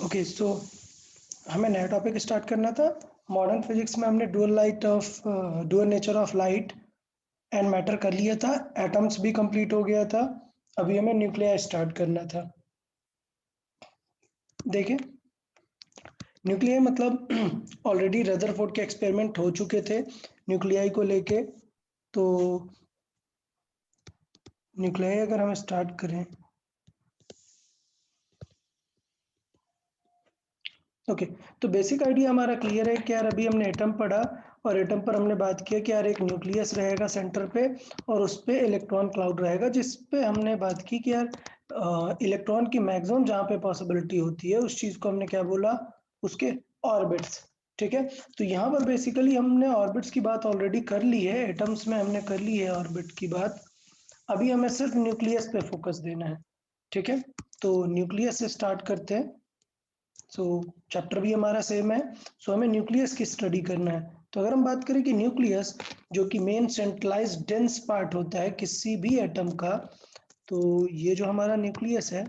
Okay so हमें नया topic start करना था। मॉडर्न फिजिक्स में हमने dual nature of light and matter कर लिया था। एटम्स भी कंप्लीट हो गया था। अभी हमें न्यूक्लियाई स्टार्ट करना था। देखिए न्यूक्लियाई मतलब ऑलरेडी रदरफोर्ड के एक्सपेरिमेंट हो चुके थे न्यूक्लियाई को लेके। तो न्यूक्लियाई अगर हम स्टार्ट करें ओके तो बेसिक आइडिया हमारा क्लियर है कि यार अभी हमने एटम पढ़ा और एटम पर हमने बात किया कि यार एक न्यूक्लियस रहेगा सेंटर पे और उस पे इलेक्ट्रॉन क्लाउड रहेगा, जिस पे हमने बात की कि यार इलेक्ट्रॉन की मैक्सिमम जहाँ पे पॉसिबिलिटी होती है उस चीज़ को हमने क्या बोला, उसके ऑर्बिट्स। ठीक है, तो यहाँ पर बेसिकली हमने ऑर्बिट्स की बात ऑलरेडी कर ली है, एटम्स में हमने कर ली है ऑर्बिट की बात। अभी हमें सिर्फ न्यूक्लियस पे फोकस देना है। ठीक है, तो न्यूक्लियस से स्टार्ट करते हैं। सो चैप्टर भी हमारा सेम है। सो हमें न्यूक्लियस की स्टडी करना है। तो अगर हम बात करें कि न्यूक्लियस जो कि मेन सेंट्रलाइज्ड डेंस पार्ट होता है किसी भी एटम का, तो ये जो हमारा न्यूक्लियस है,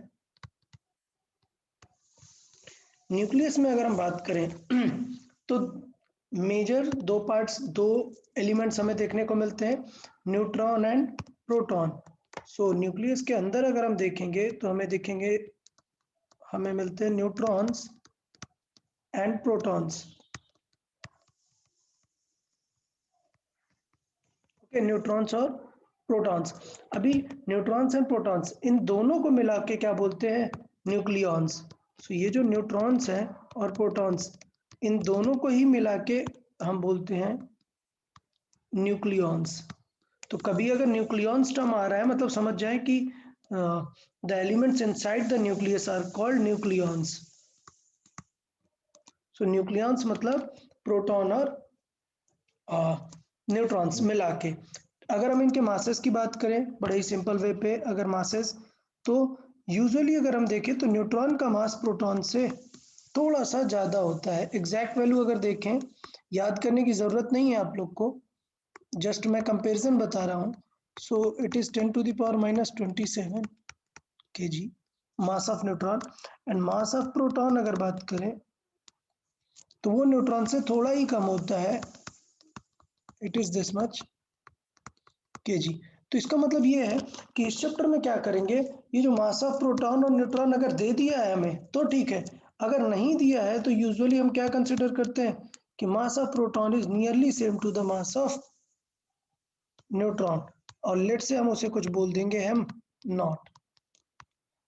न्यूक्लियस में अगर हम बात करें तो मेजर दो पार्ट्स, दो एलिमेंट्स हमें देखने को मिलते हैं, neutron and proton. So nucleus के अंदर अगर हम देखेंगे तो हमें मिलते हैं neutrons and protons. Okay, neutrons और प्रोटॉन्स। अभी न्यूट्रॉन्स एंड प्रोटॉन्स इन दोनों को मिला के क्या बोलते हैं, न्यूक्लियॉन्स। सो ये जो न्यूट्रॉन्स हैं और प्रोटॉन्स, इन दोनों को ही मिला के हम बोलते हैं न्यूक्लियॉन्स। तो कभी अगर न्यूक्लियॉन्स टर्म आ रहा है मतलब समझ जाए कि the elements inside the nucleus are called nucleons. So nucleons मतलब प्रोटॉन और न्यूट्रॉन्स मिला के। अगर हम इनके मासेस की बात करें बड़े ही सिंपल वे पे, अगर मासेस तो यूजुअली अगर हम देखें तो न्यूट्रॉन का मास प्रोटॉन से थोड़ा सा ज़्यादा होता है। एग्जैक्ट वैल्यू अगर देखें, याद करने की ज़रूरत नहीं है आप लोग को, जस्ट मैं कंपैरिजन बता रहा हूँ। So it is 10⁻⁻27 kg mass of neutron and mass of proton अगर बात करें तो वो न्यूट्रॉन से थोड़ा ही कम होता है, it is this much kg। तो इसका मतलब ये है कि इस चैप्टर में क्या करेंगे, ये जो मास ऑफ प्रोटॉन और न्यूट्रॉन अगर दे दिया है हमें तो ठीक है, अगर नहीं दिया है तो यूजुअली हम क्या कंसिडर करते हैं कि mass of proton is nearly same to the mass of neutron, और लेट से हम उसे कुछ बोल देंगे हम नॉट।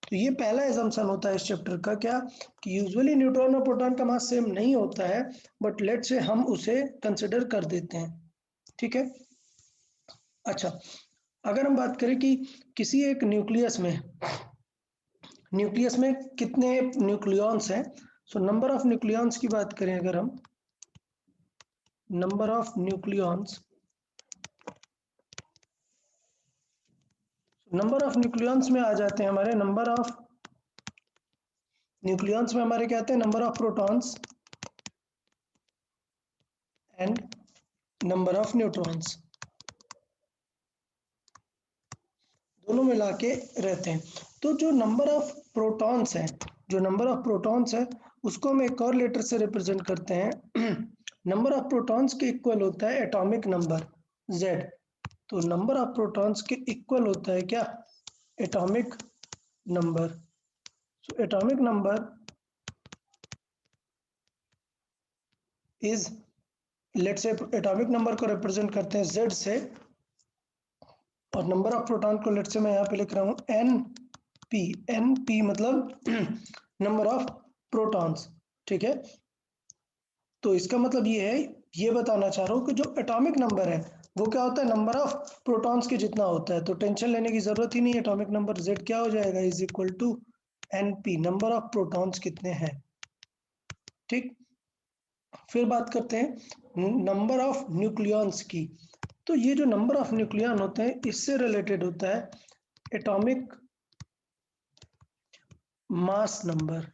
तो ये पहला एजम्पशन होता है इस चैप्टर का, क्या कि यूजुअली न्यूट्रॉन और प्रोटॉन का मास सेम नहीं होता है, बट लेट से हम उसे कंसिडर कर देते हैं। ठीक है, अच्छा अगर हम बात करें कि किसी एक न्यूक्लियस में कितने न्यूक्लियॉन्स हैं, सो नंबर ऑफ न्यूक्लियॉन्स की बात करें, अगर हम नंबर ऑफ न्यूक्लियॉन्स में आ जाते हैं हमारे न्यूक्लियॉन्स में हमारे क्या आते हैं, number of protons and number of neutrons, दोनों मिला के रहते हैं। तो जो नंबर ऑफ प्रोटॉन्स है उसको हम एक और लेटर से रिप्रेजेंट करते हैं नंबर ऑफ प्रोटॉन्स के इक्वल होता है एटॉमिक नंबर Z। तो नंबर ऑफ प्रोटॉन्स के इक्वल होता है क्या, atomic number. So atomic number is, let's say atomic number को रिप्रेजेंट करते हैं Z से, और नंबर ऑफ प्रोटॉन को लेट्स से मैं यहाँ पे लिख रहा हूँ NP मतलब नंबर ऑफ प्रोटॉन्स। ठीक है, तो इसका मतलब ये है, ये बताना चाह रहा हूँ कि जो एटॉमिक नंबर है वो क्या होता है, नंबर ऑफ प्रोटॉन्स के जितना होता है। तो टेंशन लेने की जरूरत ही नहीं है, एटॉमिक नंबर Z क्या हो जाएगा, is equal to NP, number of protons कितने हैं। ठीक, फिर बात करते हैं नंबर ऑफ न्यूक्लियॉन्स की। तो ये जो नंबर ऑफ न्यूक्लियॉन होते हैं इससे रिलेटेड होता है एटॉमिक मास नंबर।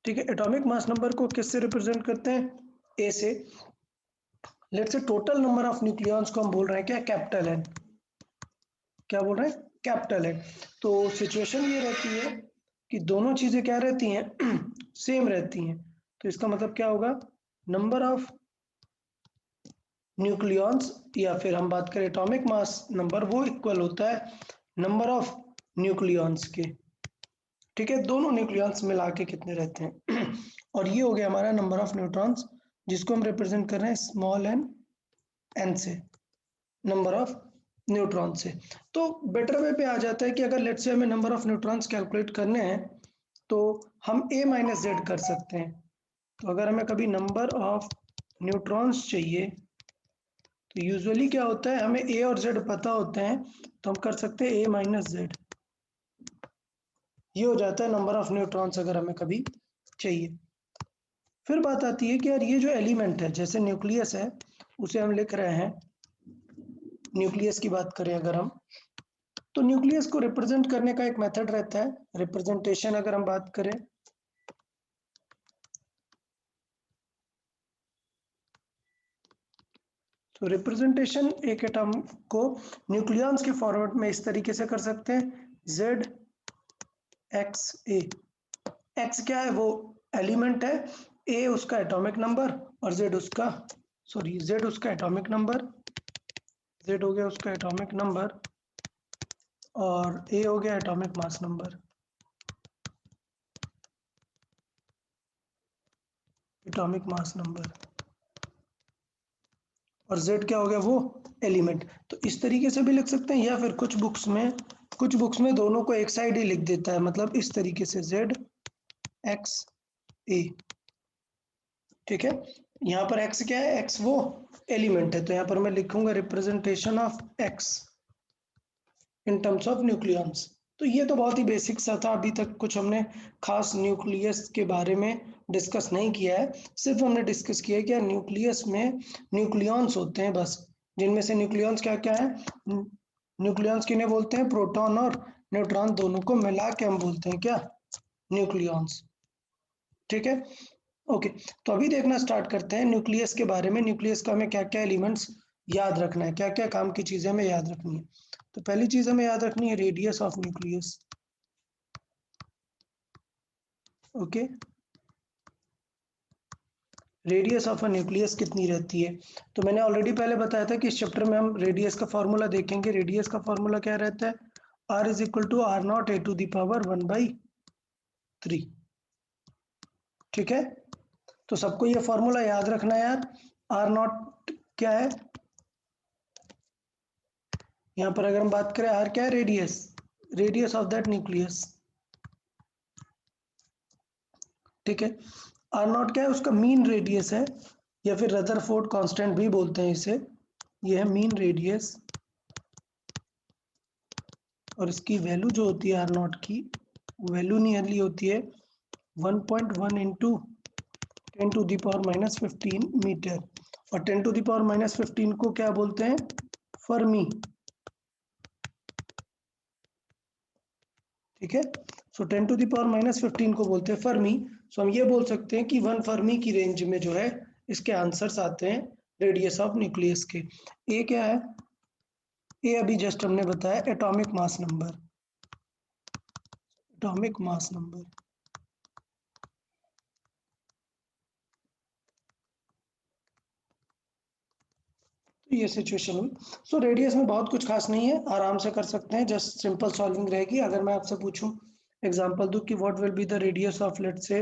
ठीक है, एटॉमिक मास नंबर को किससे रिप्रेजेंट करते हैं, ए से। Let's say total number of nucleons को हम बोल रहे हैं क्या, कैपिटल N। क्या बोल रहे हैं, कैपिटल है। तो सिचुएशन ये रहती है कि दोनों चीजें क्या रहती हैं, सेम रहती हैं। तो इसका मतलब क्या होगा, नंबर ऑफ न्यूक्लियॉन्स या फिर हम बात करें एटॉमिक मास नंबर, वो इक्वल होता है नंबर ऑफ न्यूक्लियॉन्स के। ठीक है, दोनों न्यूक्लियॉन्स मिला के कितने रहते हैं। और ये हो गया हमारा नंबर ऑफ न्यूट्रॉन्स, जिसको हम रिप्रेजेंट कर रहे हैं स्मॉल एन से, नंबर ऑफ न्यूट्रॉन से। तो बेटर वे पे आ जाता है कि अगर लेट्स से हमें नंबर ऑफ न्यूट्रॉन्स कैलकुलेट करने हैं तो हम a माइनस जेड कर सकते हैं। तो अगर हमें कभी नंबर ऑफ न्यूट्रॉन्स चाहिए तो यूजुअली क्या होता है, हमें a और z पता होते हैं, तो हम कर सकते हैं a माइनस जेड। ये हो जाता है नंबर ऑफ न्यूट्रॉन्स अगर हमें कभी चाहिए। फिर बात आती है कि यार ये जो एलिमेंट है, जैसे न्यूक्लियस है, उसे हम लिख रहे हैं, न्यूक्लियस की बात करें अगर हम, तो न्यूक्लियस को रिप्रेजेंट करने का एक मेथड रहता है, रिप्रेजेंटेशन अगर हम बात करें, तो रिप्रेजेंटेशन एक एटम को न्यूक्लियॉन्स के फॉर्मेट में इस तरीके से कर सकते हैं, जेड एक्स ए। एक्स क्या है, वो एलिमेंट है, ए उसका एटॉमिक नंबर और जेड उसका, जेड उसका एटॉमिक नंबर, जेड हो गया उसका एटॉमिक नंबर और ए हो गया atomic mass number, atomic mass number, और z क्या हो गया, वो एलिमेंट। तो इस तरीके से भी लिख सकते हैं, या फिर कुछ बुक्स में दोनों को एक साइड ही लिख देता है, मतलब इस तरीके से z x a। ठीक है, यहाँ पर x क्या है, x वो एलिमेंट है, तो यहाँ पर मैं लिखूंगा representation of x in terms of nucleons. तो ये तो बहुत ही बेसिक सा था, अभी तक कुछ हमने खास न्यूक्लियस के बारे में डिस्कस नहीं किया है, सिर्फ हमने डिस्कस किया है कि न्यूक्लियस में न्यूक्लियॉन्स होते हैं बस, जिनमें से न्यूक्लियॉन्स क्या क्या है, न्यूक्लियॉन्स किन्हें बोलते हैं, प्रोटॉन और न्यूट्रॉन दोनों को मिला के हम बोलते हैं क्या, न्यूक्लियॉन्स। ठीक है, ओके। तो अभी देखना स्टार्ट करते हैं न्यूक्लियस के बारे में, न्यूक्लियस का हमें क्या क्या एलिमेंट्स याद रखना है, क्या क्या काम की चीजें हमें याद रखनी है। तो पहली चीज हमें याद रखनी है radius of nucleus. Okay, radius of a nucleus कितनी रहती है, तो मैंने ऑलरेडी पहले बताया था कि इस चैप्टर में हम रेडियस का फॉर्मूला देखेंगे। रेडियस का फॉर्मूला क्या रहता है, r is equal to R naught A to the power 1/3। ठीक है, तो सबको ये फॉर्मूला याद रखना है यार। आर नॉट क्या है, यहाँ पर अगर हम बात करें आर क्या है, radius, radius of that nucleus. ठीक है, आर नॉट क्या है, उसका मीन रेडियस है, या फिर रदरफोर्ड कांस्टेंट भी बोलते हैं इसे, ये है मीन रेडियस। और इसकी वैल्यू जो होती है आर नॉट की, वैल्यू नियरली होती है 1.1 into 10 to the power minus 15 metre. और 10 टू द पावर माइनस 15 को क्या बोलते हैं, फर्मी। ठीक है, सो 10 टू द पावर माइनस 15 को बोलते हैं फर्मी। सो हम ये बोल सकते हैं कि 1 फर्मी की रेंज में जो है इसके आंसर्स आते हैं रेडियस ऑफ न्यूक्लियस के। ए क्या है, ए अभी जस्ट हमने बताया atomic mass number, atomic mass number. तो ये सिचुएशन हुई। सो रेडियस में बहुत कुछ खास नहीं है, आराम से कर सकते हैं, जस्ट सिंपल सॉल्विंग रहेगी। अगर मैं आपसे पूछूं, एग्जांपल दूं कि what will be the radius of let's say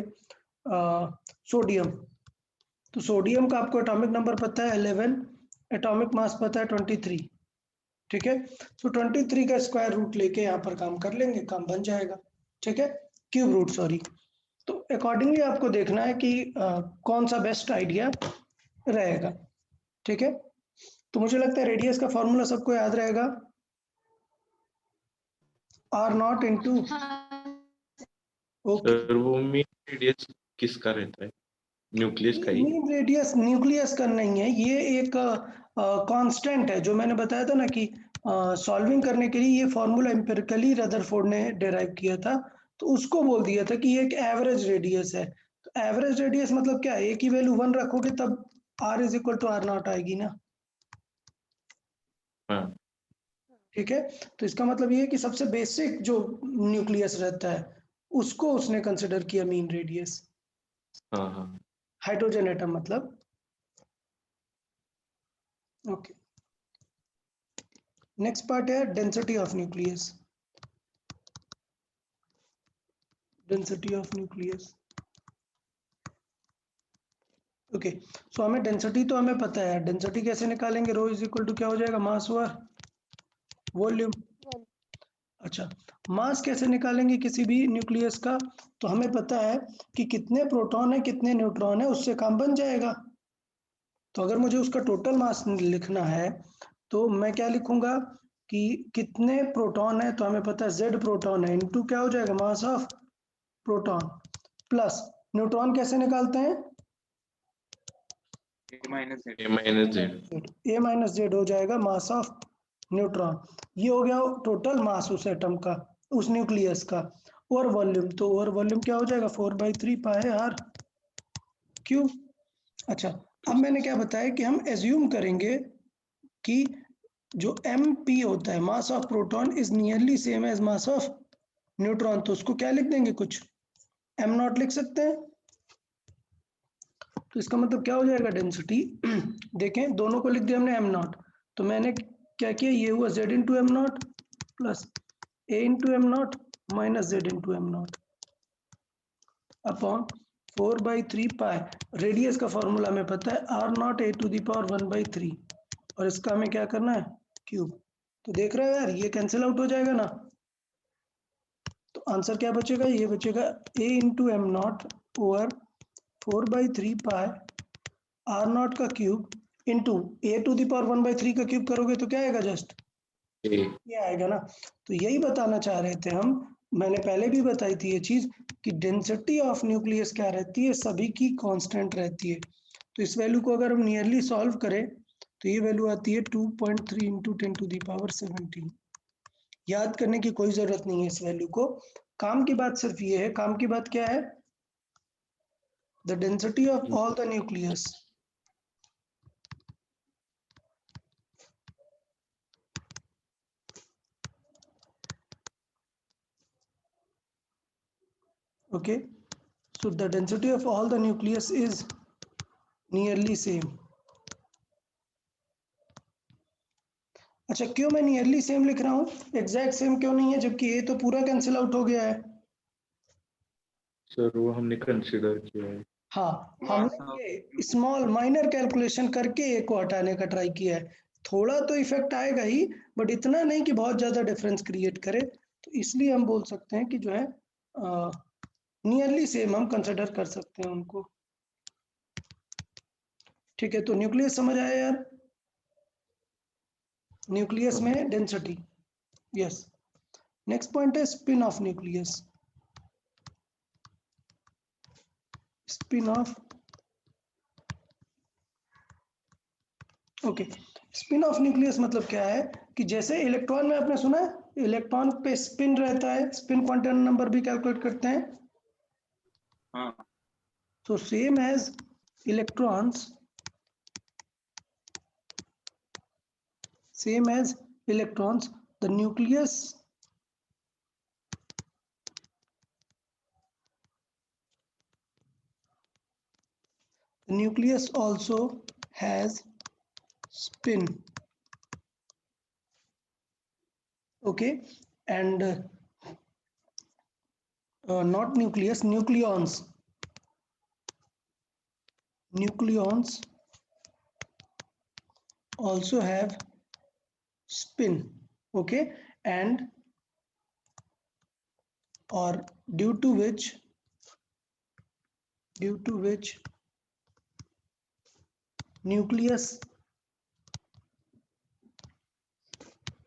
sodium, तो सोडियम का आपको एटॉमिक नंबर पता है 11, एटॉमिक मास पता है 23। ठीक है, तो 23 का स्क्वायर रूट लेके यहाँ पर काम कर लेंगे, काम बन जाएगा। ठीक है, क्यूब रूट सॉरी। तो अकॉर्डिंगली आपको देखना है कि कौन सा बेस्ट आइडिया रहेगा। ठीक है, तो मुझे लगता है रेडियस का फॉर्मूला सबको याद रहेगा, R naught into, okay. Sir वो मीन रेडियस किसका रहता है, न्यूक्लियस का ही? मीन रेडियस न्यूक्लियस का नहीं है, ये एक कांस्टेंट है, जो मैंने बताया था ना कि सॉल्विंग करने के लिए ये फॉर्मूला एम्पिरिकली रदरफोर्ड ने डिराइव किया था, तो उसको बोल दिया था कि ये एक एवरेज रेडियस है। तो एवरेज रेडियस मतलब क्या है, ए की वैल्यू 1 रखोगे तब R is equal to R naught आएगी ना। हाँ, ठीक है, तो इसका मतलब ये है कि सबसे बेसिक जो न्यूक्लियस रहता है उसको उसने कंसिडर किया मीन रेडियस, हाँ हाँ हाइड्रोजन एटम मतलब। ओके, नेक्स्ट पार्ट है density of nucleus. Density of nucleus, okay, so हमें डेंसिटी तो हमें पता है, डेंसिटी कैसे निकालेंगे, रो इज इक्वल टू क्या हो जाएगा, मास ओवर वॉल्यूम। अच्छा, मास कैसे निकालेंगे किसी भी न्यूक्लियस का, तो हमें पता है कि कितने प्रोटॉन है कितने न्यूट्रॉन है, उससे काम बन जाएगा। तो अगर मुझे उसका टोटल मास लिखना है तो मैं क्या लिखूंगा कि कितने प्रोटॉन है, तो हमें पता है Z प्रोटॉन है इनटू क्या हो जाएगा, mass of proton, plus neutron कैसे निकालते हैं, ए माइनस जेड। ए माइनस जेड हो जाएगा मास ऑफ न्यूट्रॉन। ये हो गया टोटल मास उस एटम का, उस न्यूक्लियस का। और वॉल्यूम, तो और वॉल्यूम क्या हो जाएगा, 4/3 पाई आर क्यूब। अच्छा, अब मैंने क्या बताया कि हम एज्यूम करेंगे कि जो एम पी होता है, mass of proton is nearly same as mass of neutron, तो उसको क्या लिख देंगे, कुछ एम नॉट लिख सकते हैं। तो इसका मतलब क्या हो जाएगा, डेंसिटी देखें दोनों को लिख दिया हमने एम नॉट, तो मैंने क्या किया, ये हुआ Z into M naught plus A into M naught minus Z into M naught upon 4/3 pi, radius का फॉर्मूला हमें पता है R naught A to the power 1/3, और इसका हमें क्या करना है, क्यूब। तो देख रहे हो यार, ये कैंसिल आउट हो जाएगा ना, तो आंसर क्या बचेगा, ये बचेगा A into M nought over 4/3 pi R nought का cube into A to the power 1/3 का क्यूब करोगे तो क्या आएगा, जस्ट ए। ये आएगा ना। तो यही बताना चाह रहे थे हम, मैंने पहले भी बताई थी ये चीज कि डेंसिटी ऑफ न्यूक्लियस क्या रहती है, सभी की कांस्टेंट रहती है। तो इस वैल्यू को अगर हम नियरली सॉल्व करें तो ये वैल्यू आती है 2.3 इंटू 10⁻17। याद करने की कोई जरूरत नहीं है इस वैल्यू को, काम की बात सिर्फ ये है, काम की बात क्या है, the density of all the nucleus. Okay, so the density of all the nucleus is nearly same. अच्छा, क्यों मैं नियरली सेम लिख रहा हूँ, एग्जैक्ट सेम क्यों नहीं है, जबकि ए तो पूरा कैंसिल आउट हो गया है। सर वो हमने कंसिडर किया है। हाँ, हमने ये स्मॉल माइनर कैलकुलेशन करके ए को हटाने का ट्राई किया है, थोड़ा तो इफेक्ट आएगा ही, बट इतना नहीं कि बहुत ज्यादा डिफरेंस क्रिएट करे। तो इसलिए हम बोल सकते हैं कि जो है नियरली सेम हम कंसिडर कर सकते हैं उनको। ठीक है, तो न्यूक्लियस समझ आया यार, न्यूक्लियस में डेंसिटी, यस। नेक्स्ट पॉइंट है spin off nucleus. Spin off, okay, spin off nucleus मतलब क्या है कि जैसे इलेक्ट्रॉन में आपने सुना है इलेक्ट्रॉन पे स्पिन रहता है, स्पिन क्वांटम नंबर भी कैलकुलेट करते हैं। हाँ तो same as electrons, same as electrons, the nucleus also has spin, okay, and not nucleus, nucleons also have spin, okay, and or due to which nucleus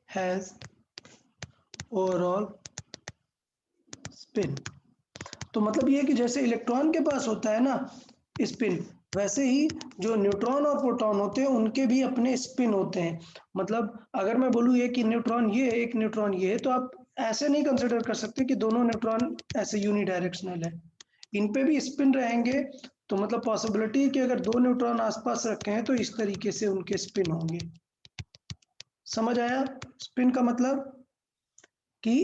has overall spin। तो मतलब ये कि जैसे इलेक्ट्रॉन के पास होता है ना स्पिन, वैसे ही जो न्यूट्रॉन और प्रोटॉन होते हैं उनके भी अपने स्पिन होते हैं। मतलब अगर मैं बोलूँ एक न्यूट्रॉन ये है एक न्यूट्रॉन ये है, तो आप ऐसे नहीं कंसिडर कर सकते कि दोनों न्यूट्रॉन ऐसे यूनिडायरेक्शनल है, इन पे भी स्पिन रहेंगे। तो मतलब पॉसिबिलिटी है कि अगर दो न्यूट्रॉन आसपास रखे हैं तो इस तरीके से उनके स्पिन होंगे। समझ आया स्पिन का मतलब कि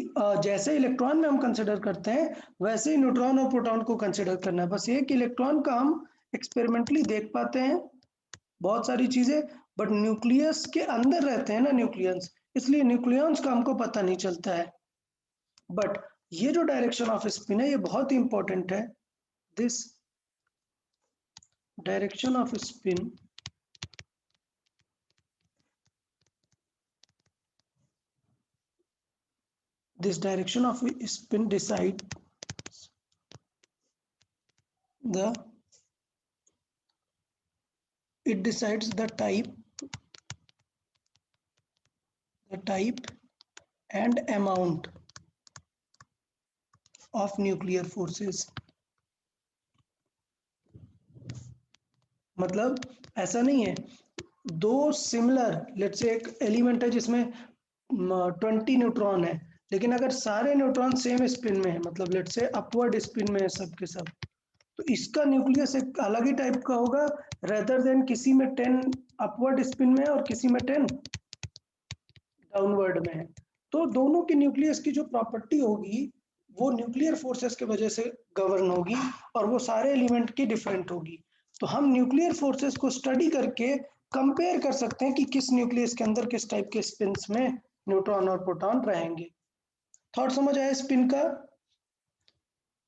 जैसे इलेक्ट्रॉन में हम कंसिडर करते हैं वैसे ही न्यूट्रॉन और प्रोटॉन को कंसिडर करना है। बस ये कि इलेक्ट्रॉन का हम एक्सपेरिमेंटली देख पाते हैं बहुत सारी चीजें, बट न्यूक्लियस के अंदर रहते हैं ना न्यूक्लियंस, इसलिए न्यूक्लियंस का हमको पता नहीं चलता है। बट ये जो डायरेक्शन ऑफ स्पिन है ये बहुत ही इंपॉर्टेंट है। This direction off spin this direction of spin decides the the type and amount of nuclear forces। मतलब ऐसा नहीं है दो सिमिलर, लेट्स से एक एलिमेंट है जिसमें 20 न्यूट्रॉन है, लेकिन अगर सारे न्यूट्रॉन सेम स्पिन में है, मतलब लेट्स से अपवर्ड स्पिन में है सब के सब, तो इसका न्यूक्लियस एक अलग ही टाइप का होगा रेदर देन किसी में 10 अपवर्ड स्पिन में है और किसी में 10 डाउनवर्ड में है। तो दोनों के न्यूक्लियस की जो प्रॉपर्टी होगी वो न्यूक्लियर फोर्सेस के वजह से गवर्न होगी और वो सारे एलिमेंट की डिफरेंट होगी। तो हम न्यूक्लियर फोर्सेस को स्टडी करके कंपेयर कर सकते हैं कि किस न्यूक्लियस के अंदर किस टाइप के स्पिन्स में न्यूट्रॉन और प्रोटॉन रहेंगे। थॉट समझ आया स्पिन का?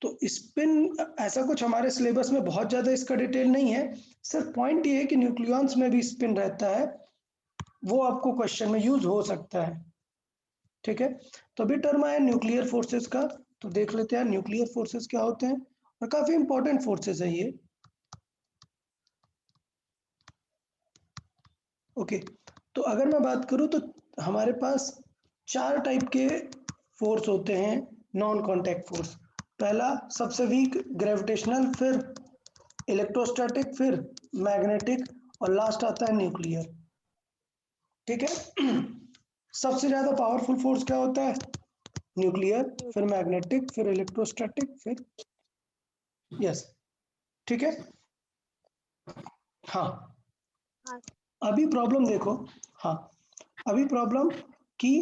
तो स्पिन ऐसा कुछ हमारे सिलेबस में बहुत ज्यादा इसका डिटेल नहीं है, सिर्फ पॉइंट ये है कि न्यूक्लियॉन्स में भी स्पिन रहता है, वो आपको क्वेश्चन में यूज हो सकता है। ठीक है, तो अभी टर्म आया न्यूक्लियर फोर्सेस का, तो देख लेते हैं न्यूक्लियर फोर्सेस क्या होते हैं, और काफी इंपॉर्टेंट फोर्सेस है ये। ओके, तो अगर मैं बात करूं तो हमारे पास 4 टाइप के फोर्स होते हैं नॉन कांटेक्ट फोर्स। पहला सबसे वीक ग्रेविटेशनल, फिर इलेक्ट्रोस्टैटिक, फिर मैग्नेटिक, और लास्ट आता है न्यूक्लियर। ठीक है सबसे ज्यादा पावरफुल फोर्स क्या होता है? न्यूक्लियर, फिर मैग्नेटिक, फिर इलेक्ट्रोस्टैटिक, फिर यस। ठीक है, हाँ हाँ। अभी प्रॉब्लम देखो, हाँ अभी प्रॉब्लम की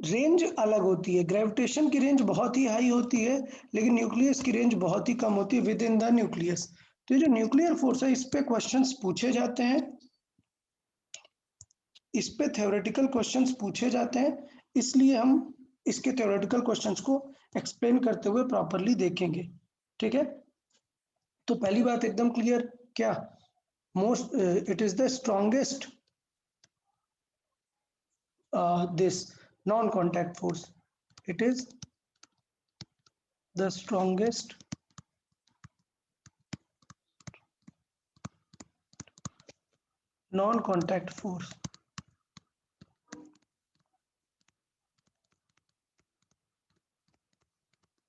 रेंज अलग होती है। ग्रेविटेशन की रेंज बहुत ही हाई होती है, लेकिन न्यूक्लियस की रेंज बहुत ही कम होती है विद इन द न्यूक्लियस। तो ये जो न्यूक्लियर फोर्स है इस पे क्वेश्चंस पूछे जाते हैं, इस पे थ्योरेटिकल क्वेश्चंस पूछे जाते हैं, इसलिए हम इसके थ्योरेटिकल क्वेश्चंस को एक्सप्लेन करते हुए प्रॉपरली देखेंगे। ठीक है, तो पहली बात एकदम क्लियर, क्या most it is the strongest this non-contact force, it is the strongest non-contact force।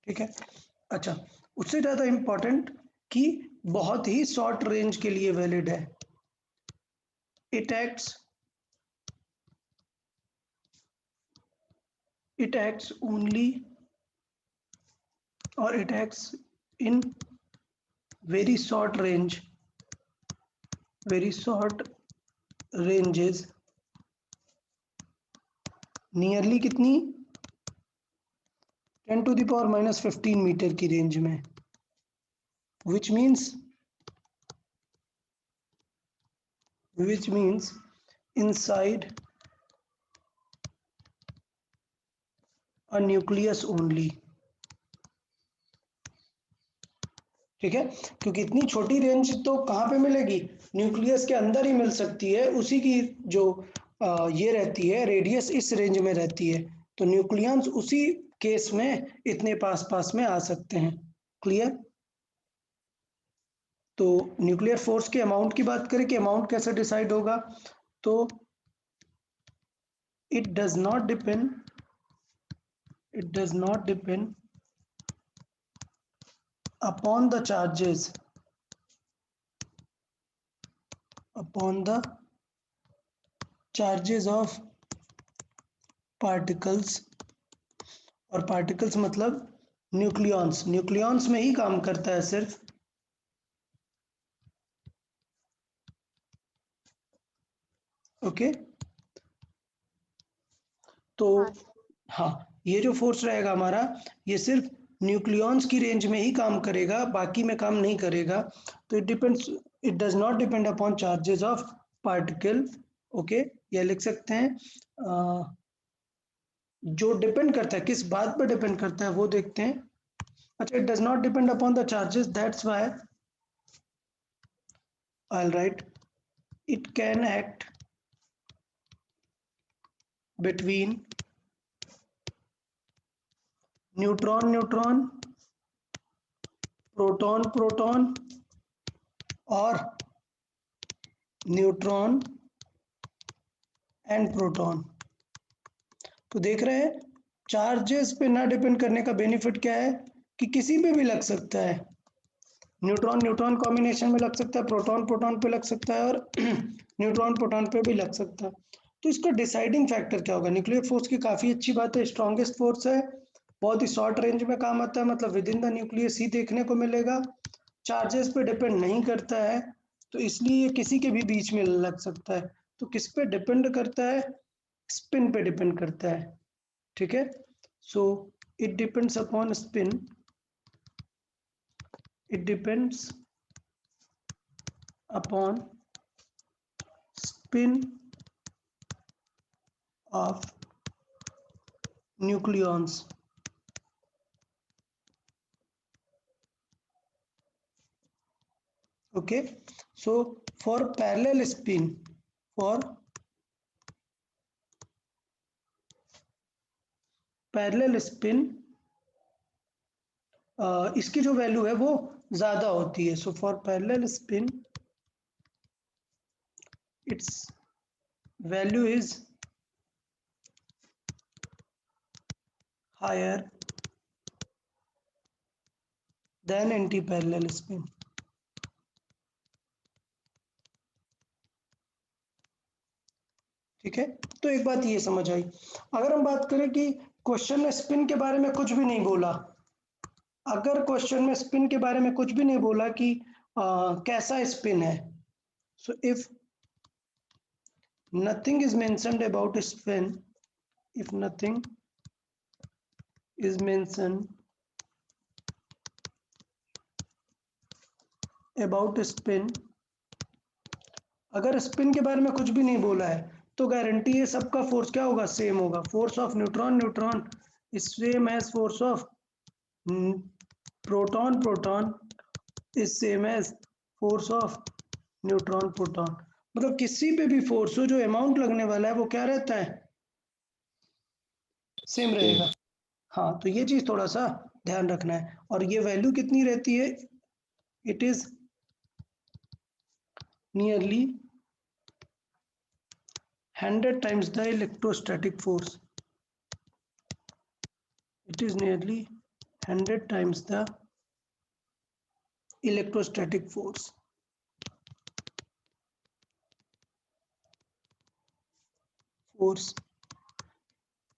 ठीक है, अच्छा उससे ज्यादा इंपॉर्टेंट कि बहुत ही शॉर्ट रेंज के लिए वैलिड है। it acts only, or it acts in very short range, very short ranges, nearly कितनी 10 to the power minus 15 metre की रेंज में, which means inside a nucleus only। ठीक है, क्योंकि इतनी छोटी रेंज तो कहाँ पे मिलेगी, न्यूक्लियस के अंदर ही मिल सकती है, उसी की जो ये रहती है रेडियस इस रेंज में रहती है, तो न्यूक्लियंस उसी केस में इतने पास पास में आ सकते हैं। क्लियर? तो न्यूक्लियर फोर्स के अमाउंट की बात करें कि अमाउंट कैसे डिसाइड होगा, तो it does not depend upon the charges of particles, और पार्टिकल्स मतलब न्यूक्लियॉन्स में ही काम करता है सिर्फ। ओके, तो हाँ हाँ, ये जो फोर्स रहेगा हमारा, ये सिर्फ न्यूक्लियॉन्स की रेंज में ही काम करेगा, बाकी में काम नहीं करेगा। तो it does not depend upon charges of particle. Okay, ये लिख सकते हैं। जो डिपेंड करता है, किस बात पर डिपेंड करता है वो देखते हैं। अच्छा, it does not depend upon the charges, that's why I'll write it can act between neutron neutron, proton proton और न्यूट्रॉन एंड प्रोटॉन। तो देख रहे हैं, चार्जेस पे ना डिपेंड करने का बेनिफिट क्या है कि किसी पे भी लग सकता है। न्यूट्रॉन न्यूट्रॉन कॉम्बिनेशन में लग सकता है, प्रोटॉन प्रोटॉन पे लग सकता है, और न्यूट्रॉन प्रोटॉन पे भी लग सकता है। तो इसका डिसाइडिंग फैक्टर क्या होगा? न्यूक्लियर फोर्स की काफ़ी अच्छी बात है, स्ट्रॉन्गेस्ट फोर्स है, बहुत ही शॉर्ट रेंज में काम आता है, मतलब विद इन द न्यूक्लियस ही देखने को मिलेगा, चार्जेस पे डिपेंड नहीं करता है, तो इसलिए ये किसी के भी बीच में लग सकता है। तो किस पे डिपेंड करता है? स्पिन पे डिपेंड करता है। ठीक है, so it depends upon spin, it depends upon spin of nucleons. Okay, so for parallel spin, for parallel spin इसकी जो वैल्यू है वो ज्यादा होती है। So for parallel spin its value is higher than anti parallel spin. ठीक है, तो एक बात ये समझ आई। अगर हम बात करें कि क्वेश्चन में स्पिन के बारे में कुछ भी नहीं बोला, अगर क्वेश्चन में स्पिन के बारे में कुछ भी नहीं बोला कि कैसा स्पिन है, so if nothing is mentioned about spin, if nothing is mentioned about spin, अगर स्पिन के बारे में कुछ भी नहीं बोला है तो गारंटी है सबका फोर्स क्या होगा? सेम होगा। Force of neutron neutron is same as force of proton proton is same as force of neutron proton. मतलब किसी पे भी फोर्स हो, जो अमाउंट लगने वाला है वो क्या रहता है? सेम रहेगा। हाँ, तो ये चीज थोड़ा सा ध्यान रखना है। और ये वैल्यू कितनी रहती है? It is nearly 100 times the electrostatic force. It is nearly 100 times the electrostatic force.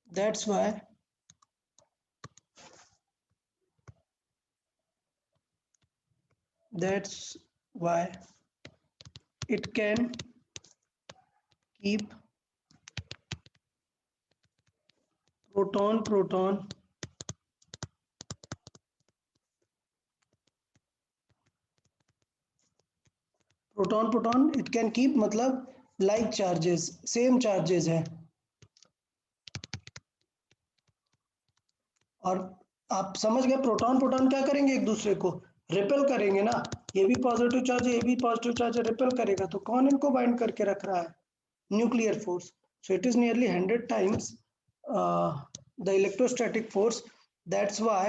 That's why it can keep proton proton it can keep मतलब like charges, same charges है। और आप समझ गए, प्रोटॉन प्रोटॉन क्या करेंगे? एक दूसरे को रिपेल करेंगे ना, ये भी पॉजिटिव चार्ज है, ये भी पॉजिटिव चार्ज है, रिपेल करेगा। तो कौन इनको बाइंड करके रख रहा है? Nuclear force. So it is nearly 100 times the electrostatic force. That's why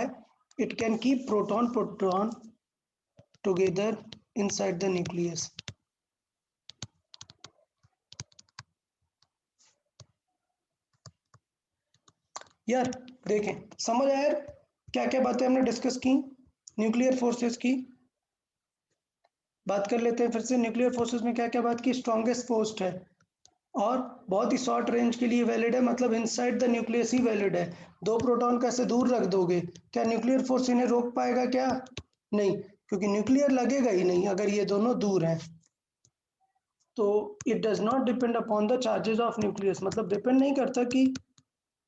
it can keep proton proton together inside the nucleus. यार देखें, समझ आया यार क्या क्या बातें हमने डिस्कस की न्यूक्लियर फोर्सेस की? बात कर लेते हैं फिर से। न्यूक्लियर फोर्सेस में क्या क्या बात की? स्ट्रॉन्गेस्ट फोर्स है और बहुत ही शॉर्ट रेंज के लिए वैलिड है, मतलब inside the nucleus he valid है। दो प्रोटॉन कैसे दूर रख दोगे, क्या न्यूक्लियर फोर्स इन्हें रोक पाएगा? क्या नहीं, क्योंकि न्यूक्लियर लगेगा ही नहीं अगर ये दोनों दूर हैं। तो it does not depend upon the charges of nucleus, मतलब डिपेंड नहीं करता कि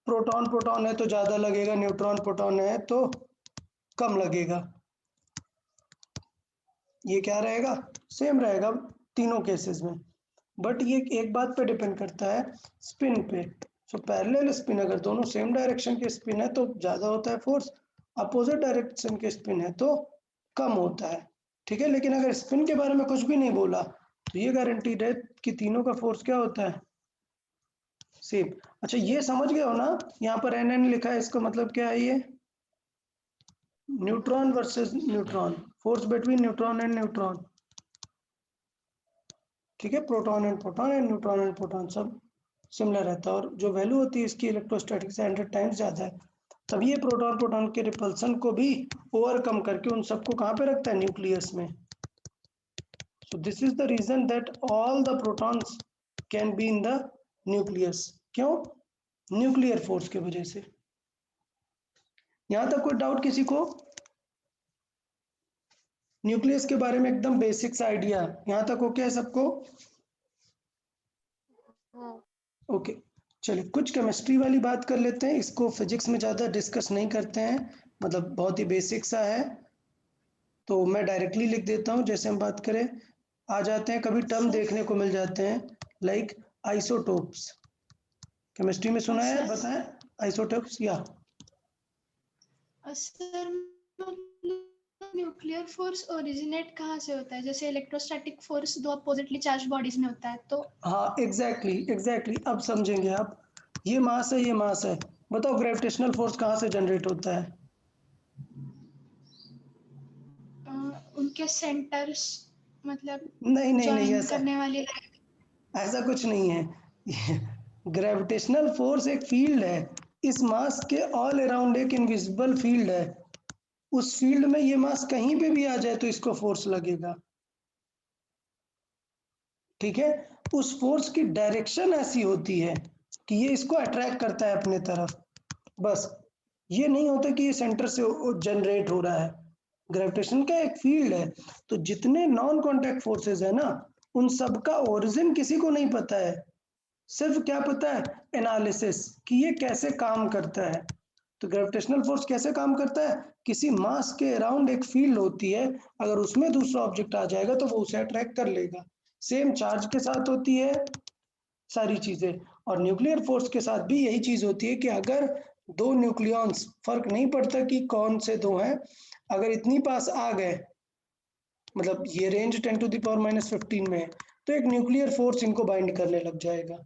प्रोटॉन प्रोटॉन है तो ज़्यादा लगेगा, न्यूट्रॉन प्रोटॉन है तो कम लगेगा। ये क्या रहेगा, सेम रहेगा तीनों केसेस में, बट ये एक बात पे डिपेंड करता है, स्पिन पे। सो पैरेलल स्पिन, अगर दोनों सेम डायरेक्शन के स्पिन है तो ज़्यादा होता है फोर्स, अपोजिट डायरेक्शन के स्पिन है तो कम होता है। ठीक है, लेकिन अगर स्पिन के बारे में कुछ भी नहीं बोला तो ये गारंटीड है कि तीनों का फोर्स क्या होता है, सेम। अच्छा, ये समझ गए हो ना, यहाँ पर एन एन लिखा है, इसका मतलब क्या है, ये neutron versus neutron, force between neutron and neutron. ठीक है, proton and proton and neutron and proton सब सिमिलर रहता है, और जो वैल्यू होती है इसकी इलेक्ट्रोस्टैटिक से 100 टाइम्स ज़्यादा है। तभी ये प्रोटॉन प्रोटॉन के रिपल्सन को भी ओवरकम करके उन सबको कहाँ पे रखता है, न्यूक्लियस में। So this is the reason that all the protons can be in the nucleus. क्यों, न्यूक्लियर फोर्स की वजह से। यहाँ तक कोई डाउट किसी को, न्यूक्लियस के बारे में एकदम बेसिक्स आइडिया यहाँ तक ओके है सबको? ओके, चलिए कुछ केमिस्ट्री वाली बात कर लेते हैं, इसको फिजिक्स में ज़्यादा डिस्कस नहीं करते हैं, मतलब बहुत ही बेसिक सा है, तो मैं डायरेक्टली लिख देता हूँ। जैसे हम बात करें, आ जाते हैं, कभी टर्म देखने को मिल जाते हैं लाइक आइसोटोप्स। केमिस्ट्री में सुना है, बताएं आइसोटोप्स या सर न्यूक्लियर फोर्स ओरिजिनेट कहाँ से होता है? जैसे इलेक्ट्रोस्टैटिक फोर्स दो अपोजिटली चार्ज बॉडीज में होता है तो। हाँ एग्जैक्टली अब समझेंगे आप। ये मास है, ये मास है, बताओ ग्रेविटेशनल फोर्स कहाँ से जनरेट होता है? उनके सेंटर्स, मतलब नहीं ज्वाइन ऐसा करने वाले। ऐसा कुछ नहीं है। ग्रेविटेशनल फोर्स एक फील्ड है, इस मास के ऑल अराउंड एक इनविजिबल फील्ड है, उस फील्ड में ये मास कहीं पे भी आ जाए तो इसको फोर्स लगेगा। ठीक है, उस फोर्स की डायरेक्शन ऐसी होती है कि ये इसको अट्रैक्ट करता है अपने तरफ, बस। ये नहीं होता कि ये सेंटर से जनरेट हो रहा है, ग्रेविटेशन का एक फील्ड है। तो जितने नॉन कांटेक्ट फोर्सेस है ना, उन सब का ओरिजिन किसी को नहीं पता है, सिर्फ क्या पता है, एनालिसिस, कि ये कैसे काम करता है। तो ग्रेविटेशनल फोर्स कैसे काम करता है, किसी मास के अराउंड एक फील्ड होती है, अगर उसमें दूसरा ऑब्जेक्ट आ जाएगा तो वो उसे अट्रैक्ट कर लेगा। सेम चार्ज के साथ होती है सारी चीजें, और न्यूक्लियर फोर्स के साथ भी यही चीज होती है कि अगर दो न्यूक्लियॉन्स, फर्क नहीं पड़ता कि कौन से दो हैं, अगर इतनी पास आ गए, मतलब ये रेंज 10⁻⁻15 में है, तो एक न्यूक्लियर फोर्स इनको बाइंड करने लग जाएगा।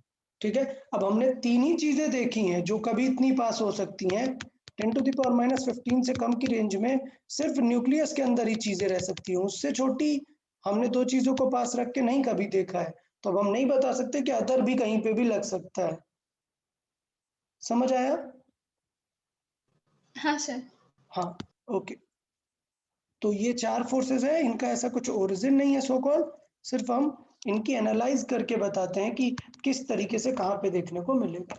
ठीक है, अब हमने तीन ही चीजें देखी हैं जो कभी इतनी पास हो सकती हैं, 10⁻⁻15 से कम की रेंज में सिर्फ न्यूक्लियस के अंदर ही चीजें रह सकती हैं, उससे छोटी हमने दो चीजों को पास रख के नहीं कभी देखा है, तो अब हम नहीं बता सकते कि अदर भी कहीं पे भी लग सकता है। समझ आया? हाँ सर। हाँ, ओके। तो ये चार फोर्सेस है, इनका ऐसा कुछ ओरिजिन नहीं है सो कॉल्ड, सिर्फ हम इनकी एनालाइज करके बताते हैं कि किस तरीके से कहाँ पे देखने को मिलेगा।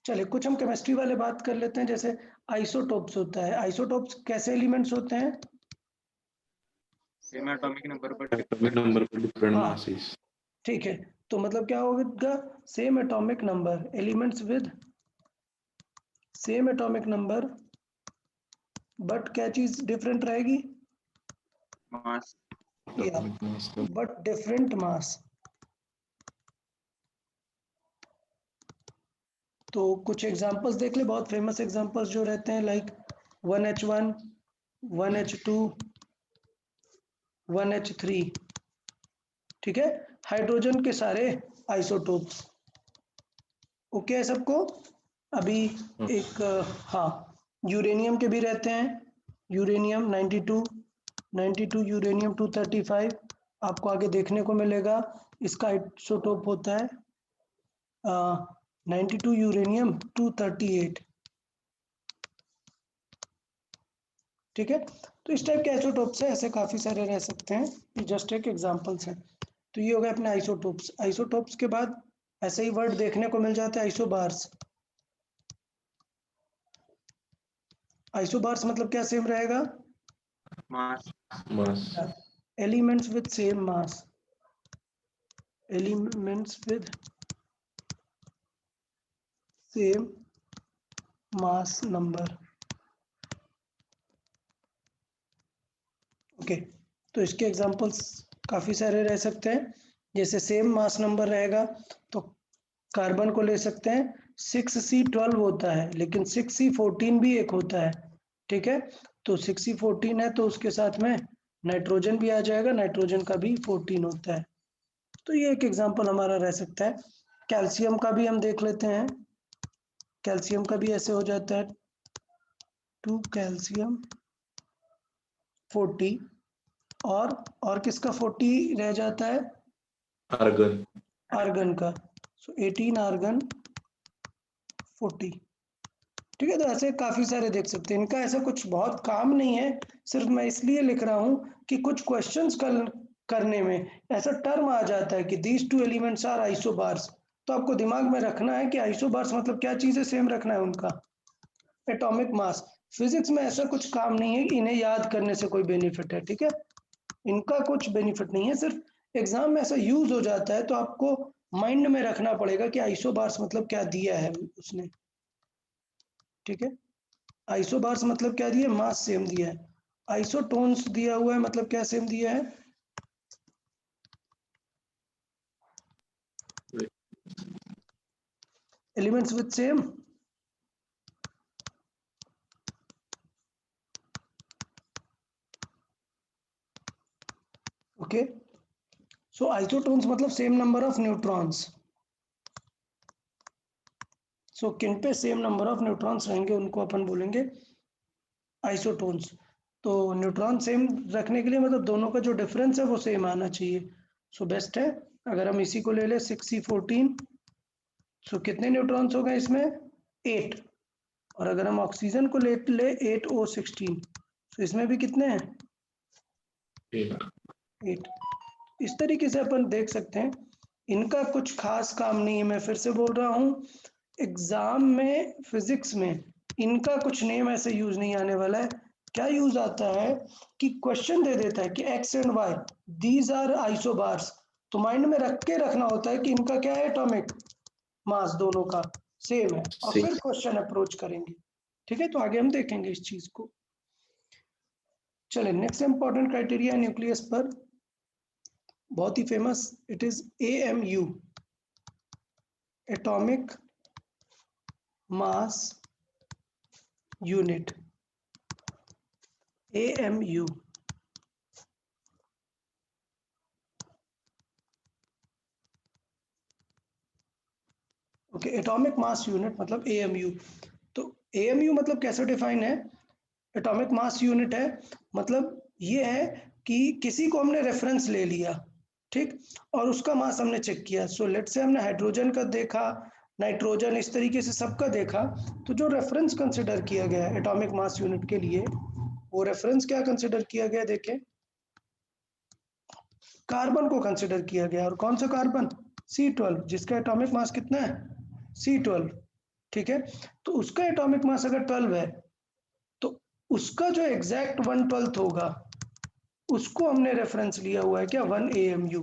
चलिए कुछ हम केमिस्ट्री वाले बात कर लेते हैं, जैसे आइसोटोप्स होता है। आइसोटोप्स कैसे एलिमेंट्स होते हैं? सेम एटॉमिक नंबर पर एटॉमिक नंबर पर डिफरेंट हाँ मासेस। ठीक है, तो मतलब क्या होगा, same atomic number, elements with same atomic number, but क्या चीज डिफरेंट रहेगी, मास। या एटॉमिक मास का बट डिफरेंट मास। तो कुछ एग्जांपल्स देख ले, बहुत फेमस एग्जांपल्स जो रहते हैं लाइक 1H1, 1H2, 1H3। ठीक है, हाइड्रोजन के सारे आइसोटोप्स। ओके है सबको? अभी एक हाँ, यूरेनियम के भी रहते हैं, यूरेनियम 92 यूरेनियम 235 आपको आगे देखने को मिलेगा, इसका आइसोटोप होता है 92 यूरेनियम 238। ठीक है, तो इस टाइप के आइसोटोप्स है, ऐसे काफ़ी सारे रह सकते हैं, ये जस्ट एक एग्जांपल्स हैं। तो ये हो गए अपने आइसोटोप्स। आइसोटोप्स के बाद ऐसे ही वर्ड देखने को मिल जाते हैं, आइसोबार्स। आइसोबार्स मतलब क्या सेम रहेगा, mass. Mass elements with same mass, elements with same mass number. Okay, तो इसके एग्जांपल्स काफ़ी सारे रह सकते हैं। जैसे सेम मास नंबर रहेगा तो कार्बन को ले सकते हैं, 6C12 होता है, लेकिन 6C14 भी एक होता है। ठीक है, तो 6C14 है तो उसके साथ में नाइट्रोजन भी आ जाएगा, नाइट्रोजन का भी 14 होता है। तो ये एक एग्जांपल हमारा रह सकता है। कैल्शियम का भी हम देख लेते हैं। कैल्शियम का भी ऐसे हो जाता है 2 कैल्शियम 40, और किसका 40 रह जाता है? आर्गन। आर्गन का। सो 18 आर्गन 40। ठीक है, तो ऐसे काफी सारे देख सकते हैं। इनका ऐसा कुछ बहुत काम नहीं है, सिर्फ मैं इसलिए लिख रहा हूं कि कुछ क्वेश्चंस करने में ऐसा टर्म आ जाता है कि these two elements are isobars, तो आपको दिमाग में रखना है कि आइसोबार्स मतलब क्या चीजें सेम रखना है उनका एटॉमिक मास। फिजिक्स में ऐसा कुछ काम नहीं है कि इन्हें याद करने से कोई बेनिफिट है। ठीक है, इनका कुछ बेनिफिट नहीं है, सिर्फ एग्जाम में ऐसा यूज हो जाता है तो आपको माइंड में रखना पड़ेगा कि आइसोबार्स मतलब क्या दिया है उसने। ठीक है, आइसोबार्स मतलब क्या दिया? मास सेम दिया है। आइसोटोन्स दिया हुआ है मतलब क्या सेम दिया है? Elements with same okay. So isotones मतलब सेम नंबर ऑफ न्यूट्रॉन्स। सो किन पे सेम नंबर ऑफ न्यूट्रॉन्स रहेंगे उनको अपन बोलेंगे आइसोटोन्स। तो न्यूट्रॉन सेम रखने के लिए मतलब दोनों का जो डिफरेंस है वो सेम आना चाहिए। सो बेस्ट है अगर हम इसी को ले ले 6C14। सो कितने न्यूट्रॉन्स हो गए इसमें? 8। और अगर हम ऑक्सीजन को ले 8O16, तो इसमें भी कितने हैं? 8। इस तरीके से अपन देख सकते हैं। इनका कुछ खास काम नहीं है, मैं फिर से बोल रहा हूँ, एग्जाम में फिजिक्स में इनका कुछ नेम ऐसे यूज नहीं आने वाला है। क्या यूज आता है कि क्वेश्चन दे देता है कि X and Y these are isobars, तो माइंड में रख के रखना होता है कि इनका क्या है? एटॉमिक मास दोनों का सेम है, और फिर क्वेश्चन अप्रोच करेंगे। ठीक है, तो आगे हम देखेंगे इस चीज को। चलिए, नेक्स्ट इंपॉर्टेंट क्राइटेरिया न्यूक्लियस पर, बहुत ही famous, it is AMU, atomic mass unit. AMU okay, atomic mass unit मतलब AMU। तो AMU मतलब कैसे डिफाइन है? एटॉमिक मास यूनिट है मतलब ये है कि किसी को हमने रेफरेंस ले लिया, ठीक, और उसका मास हमने चेक किया। सो लेट्स से हमने हाइड्रोजन का देखा, नाइट्रोजन, इस तरीके से सबका देखा, तो जो रेफरेंस कंसिडर किया गया है एटॉमिक मास यूनिट के लिए, वो रेफरेंस क्या कंसिडर किया गया? देखें, कार्बन को कंसिडर किया गया। और कौन सा कार्बन? C12, जिसका एटॉमिक मास कितना है? C12। ठीक है, तो उसका एटॉमिक मास अगर 12 है तो उसका जो एग्जैक्ट 1/12 होगा उसको हमने रेफरेंस लिया हुआ है क्या? 1 AMU।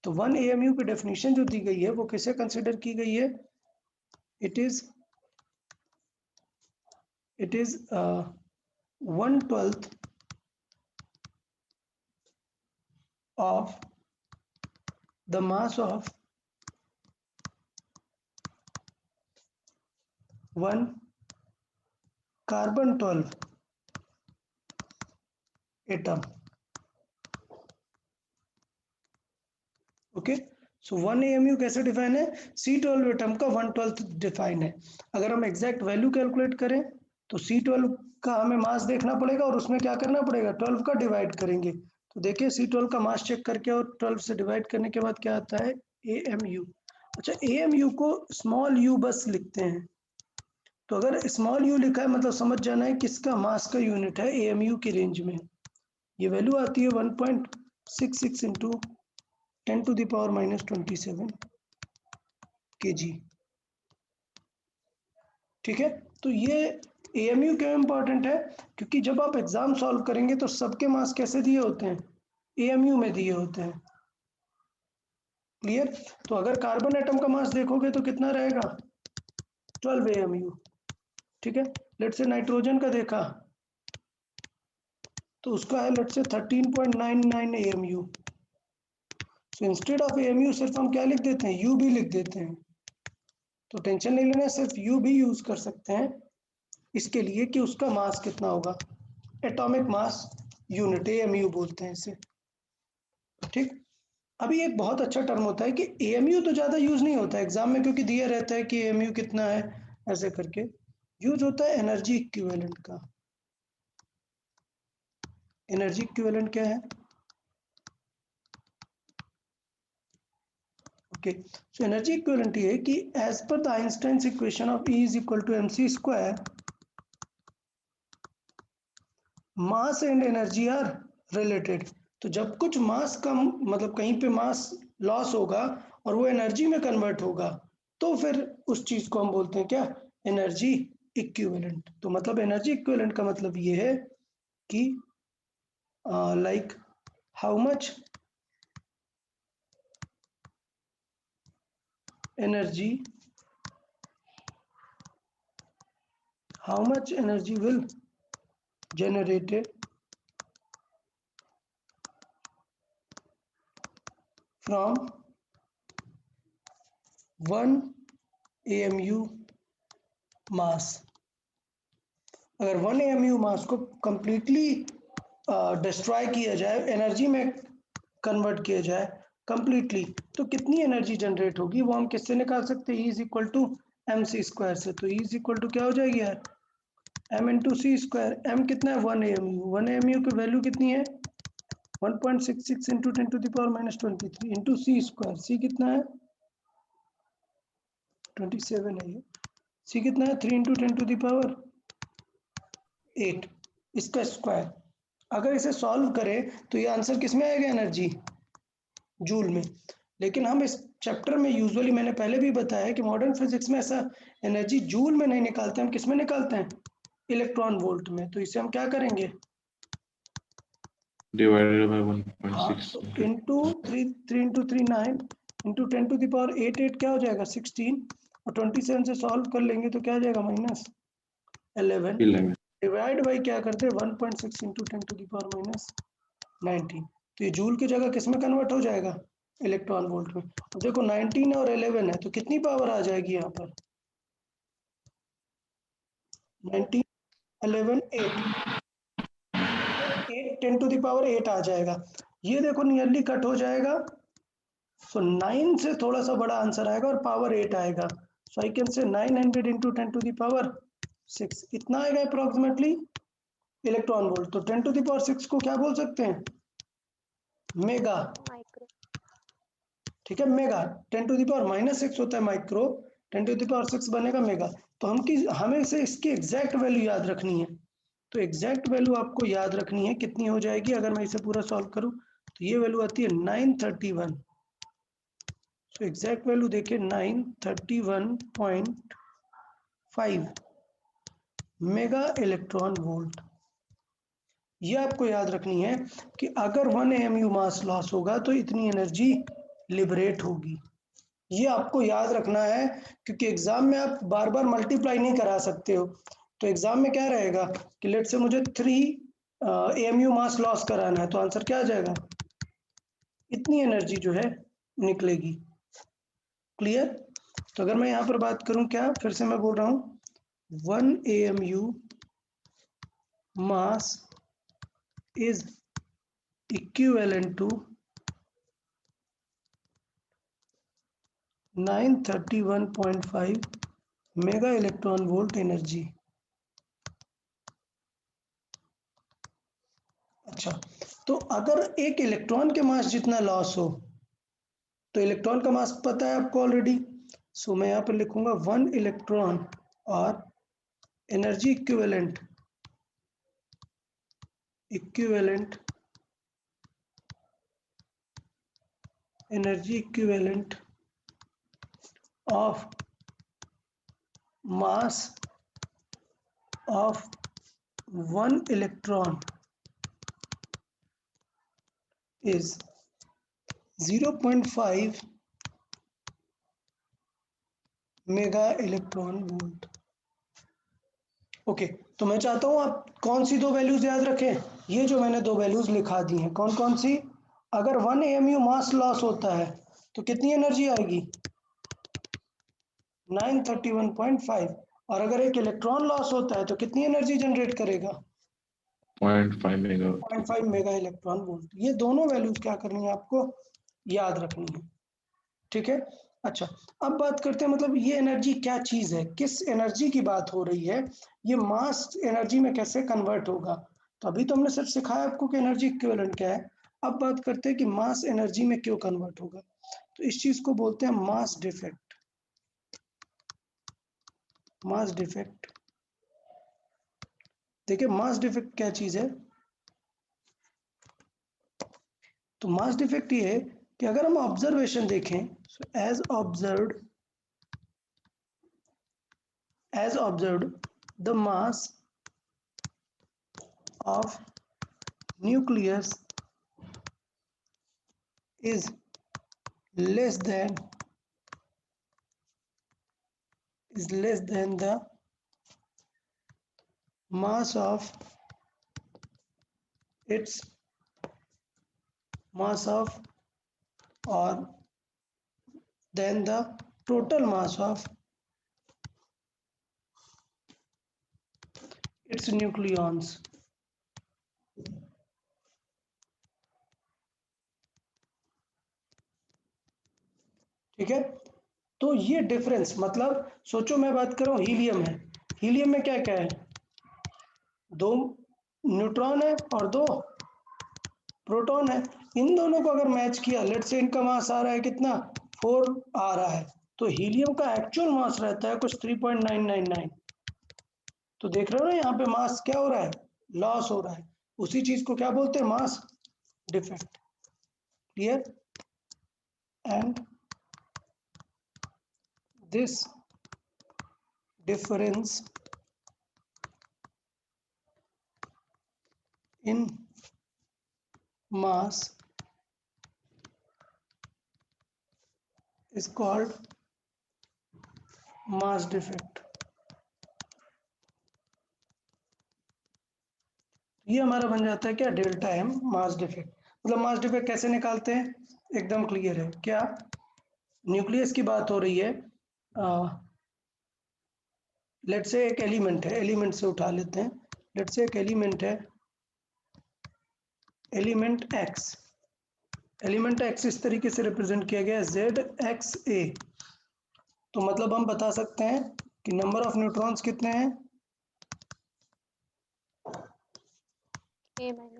तो 1 AMU की डेफिनेशन जो दी गई है वो किसे कंसिडर की गई है? It is 1/12 of the mass of one carbon 12 atom। Okay, so 1 AMU कैसे डिफाइन है? C12 एटम का 1/12 डिफाइन है। अगर हम एग्जैक्ट वैल्यू कैलकुलेट करें तो C12 का हमें मास देखना पड़ेगा और उसमें क्या करना पड़ेगा? 12 का डिवाइड करेंगे। तो देखिए, C12 का मास चेक करके और 12 से डिवाइड करने के बाद क्या आता है? AMU। अच्छा, AMU को स्मॉल u बस लिखते हैं। तो अगर स्मॉल u लिखा है मतलब समझ जाना है किसका मास का यूनिट है AMU की रेंज में। ये वैल्यू आती है 1.66 इंटू 10⁻⁻27 kg। ठीक है, तो ये AMU क्यों इंपॉर्टेंट है? क्योंकि जब आप एग्जाम सॉल्व करेंगे तो सबके मास कैसे दिए होते हैं? AMU में दिए होते हैं। क्लियर? तो अगर कार्बन एटम का मास देखोगे तो कितना रहेगा? 12 AMU। ठीक है, लेट्स से नाइट्रोजन का देखा तो उसका है let's say 13.99 AMU। So instead of AMU सिर्फ हम क्या लिख देते हैं, U भी लिख देते हैं। तो टेंशन नहीं लेना, सिर्फ U भी यूज कर सकते हैं इसके लिए कि उसका मास कितना होगा, एटॉमिक मास यूनिट, AMU बोलते हैं इसे। ठीक, अभी एक बहुत अच्छा टर्म होता है कि AMU तो ज़्यादा यूज नहीं होता है एग्जाम में, क्योंकि दिया रहता है कि AMU कितना है ऐसे करके। यूज होता है एनर्जी इक्विवेलेंट का। एनर्जी इक्विवेलेंट क्या है? ओके, सो एनर्जी इक्विवेलेंट ये है कि as per the Einstein's equation of E is equal to mc square, mass and energy are related. तो जब कुछ मास कम, मतलब कहीं पे मास लॉस होगा और वो एनर्जी में कन्वर्ट होगा, तो फिर उस चीज को हम बोलते हैं क्या, एनर्जी इक्विवेलेंट। तो मतलब एनर्जी इक्विवेलेंट का मतलब ये है कि like how much energy will generated from 1 AMU मास। अगर 1 AMU मास को कंप्लीटली डिस्ट्रॉय किया जाए, एनर्जी में कन्वर्ट किया जाए कंप्लीटली, तो कितनी एनर्जी जनरेट होगी वो हम किससे निकाल सकते हैं, E is equal to mc square से। तो E इज इक्वल टू क्या हो जाएगी यार, m into C square. m कितना है 1 AMU, 1 AMU की वैल्यू कितनी है 1.66 into 10 to the power minus 23 into C square. C कितना है 27 है ये। सी कितना है 3 इंटू 10 टू द पावर 8, इसका स्क्वायर। अगर इसे सॉल्व करें तो ये आंसर किस में आएगा, एनर्जी जूल में। लेकिन हम इस चैप्टर में यूजुअली, मैंने पहले भी बताया कि मॉडर्न फिजिक्स में ऐसा एनर्जी जूल में नहीं निकालते, हम किस में निकालते हैं, इलेक्ट्रॉन वोल्ट में। तो इसे हम क्या करेंगे, divided by हाँ, 1.6 तो into into 3 into 3 9 into 10 to the power 8 क्या हो जाएगा 16, और 27 से सॉल्व कर लेंगे तो क्या आ जाएगा माइनस 11, 11. डिवाइड बाई क्या करते हैं 1.6 into 10 to the power minus 19। तो ये जूल की जगह किस में कन्वर्ट हो जाएगा, इलेक्ट्रॉन वोल्ट में। अब देखो 19 और 11 है तो कितनी पावर आ जाएगी यहाँ पर, 19 11 8 10 टू द पावर 8 आ जाएगा। ये देखो नियरली कट हो जाएगा, सो 9 से थोड़ा सा बड़ा आंसर आएगा और पावर 8 आएगा। सो I can say 900 into 10 to the power 6, इतना आएगा अप्रोक्सीमेटली इलेक्ट्रॉन वोल्ट। तो 10 टू द पावर 6 को क्या बोल सकते हैं, मेगा। ठीक है, mega. 10 to the power minus 6 होता है माइक्रो, 10 टू द पावर 6 बनेगा मेगा। तो हमें से इसकी एग्जैक्ट वैल्यू याद रखनी है। तो एग्जैक्ट वैल्यू आपको याद रखनी है, कितनी हो जाएगी अगर मैं इसे पूरा सॉल्व करूं, तो ये वैल्यू आती है 931। तो एग्जैक्ट वैल्यू देखिए 931.5 मेगा इलेक्ट्रॉन वोल्ट। ये आपको याद रखनी है कि अगर 1 AMU मास लॉस होगा तो इतनी एनर्जी लिबरेट होगी। ये आपको याद रखना है, क्योंकि एग्जाम में आप बार बार मल्टीप्लाई नहीं करा सकते हो। तो एग्जाम में क्या रहेगा कि लेट से मुझे 3 AMU मास लॉस कराना है, तो आंसर क्या आ जाएगा, इतनी एनर्जी जो है निकलेगी। क्लियर। तो अगर मैं यहाँ पर बात करूं, क्या फिर से मैं बोल रहा हूँ, 1 AMU mass is equivalent to 931.5 mega electron volt energy. अच्छा, तो अगर एक इलेक्ट्रॉन के मास जितना लॉस हो, तो इलेक्ट्रॉन का मास पता है आपको ऑलरेडी। सो मैं यहाँ पर लिखूंगा 1 इलेक्ट्रॉन और energy equivalent energy equivalent of mass of 1 electron is 0.5 mega electron volt. Okay, तो मैं चाहता हूं आप कौन सी दो वैल्यूज याद रखें, ये जो मैंने दो वैल्यूज लिखा दी हैं, कौन कौन सी। अगर 1 AMU मास लॉस होता है तो कितनी एनर्जी आएगी, 931.5, और अगर एक इलेक्ट्रॉन लॉस होता है तो कितनी एनर्जी जनरेट करेगा, 0.5 मेगा। 0.5 mega electron volt. ये दोनों वैल्यूज क्या करनी है, आपको याद रखनी है, ठीक है। अच्छा, अब बात करते हैं मतलब ये एनर्जी क्या चीज है, किस एनर्जी की बात हो रही है, ये मास एनर्जी में कैसे कन्वर्ट होगा। तो अभी तो हमने सिर्फ सिखाया आपको कि एनर्जी इक्विवेलेंट क्या है। अब बात करते हैं कि मास एनर्जी में क्यों कन्वर्ट होगा। तो इस चीज को बोलते हैं मास डिफेक्ट। मास डिफेक्ट, देखिए मास डिफेक्ट क्या चीज है। तो मास डिफेक्ट ये है कि अगर हम ऑब्जर्वेशन देखें, as observed the mass of nucleus is less than the mass of its or than the total mass of its nucleons। ठीक है, तो ये डिफरेंस मतलब सोचो, मैं बात कर रहा हूँ हीलियम है, हीलियम में क्या क्या है, दो न्यूट्रॉन है और दो प्रोटॉन है। इन दोनों को अगर मैच किया, लेट से इनका मास आ रहा है कितना, 4 आ रहा है, तो हीलियम का एक्चुअल मास रहता है कुछ 3.999। तो देख रहे हो ना, यहाँ पे मास क्या हो रहा है, लॉस हो रहा है। उसी चीज को क्या बोलते हैं, mass defect. Clear. And this difference in mass is called mass defect। ये हमारा बन जाता है क्या, डेल्टा एम मास डिफेक्ट। मतलब मास डिफेक्ट कैसे निकालते हैं, एकदम क्लियर है क्या, न्यूक्लियस की बात हो रही है, लेट से एक एलिमेंट है, एलिमेंट से उठा लेते हैं, लेट से एक एलिमेंट है, एलिमेंट एक्स, एलिमेंट एक्स इस तरीके से रिप्रेजेंट किया गया है ZXA। तो मतलब हम बता सकते हैं कि नंबर ऑफ न्यूट्रॉन्स कितने हैं,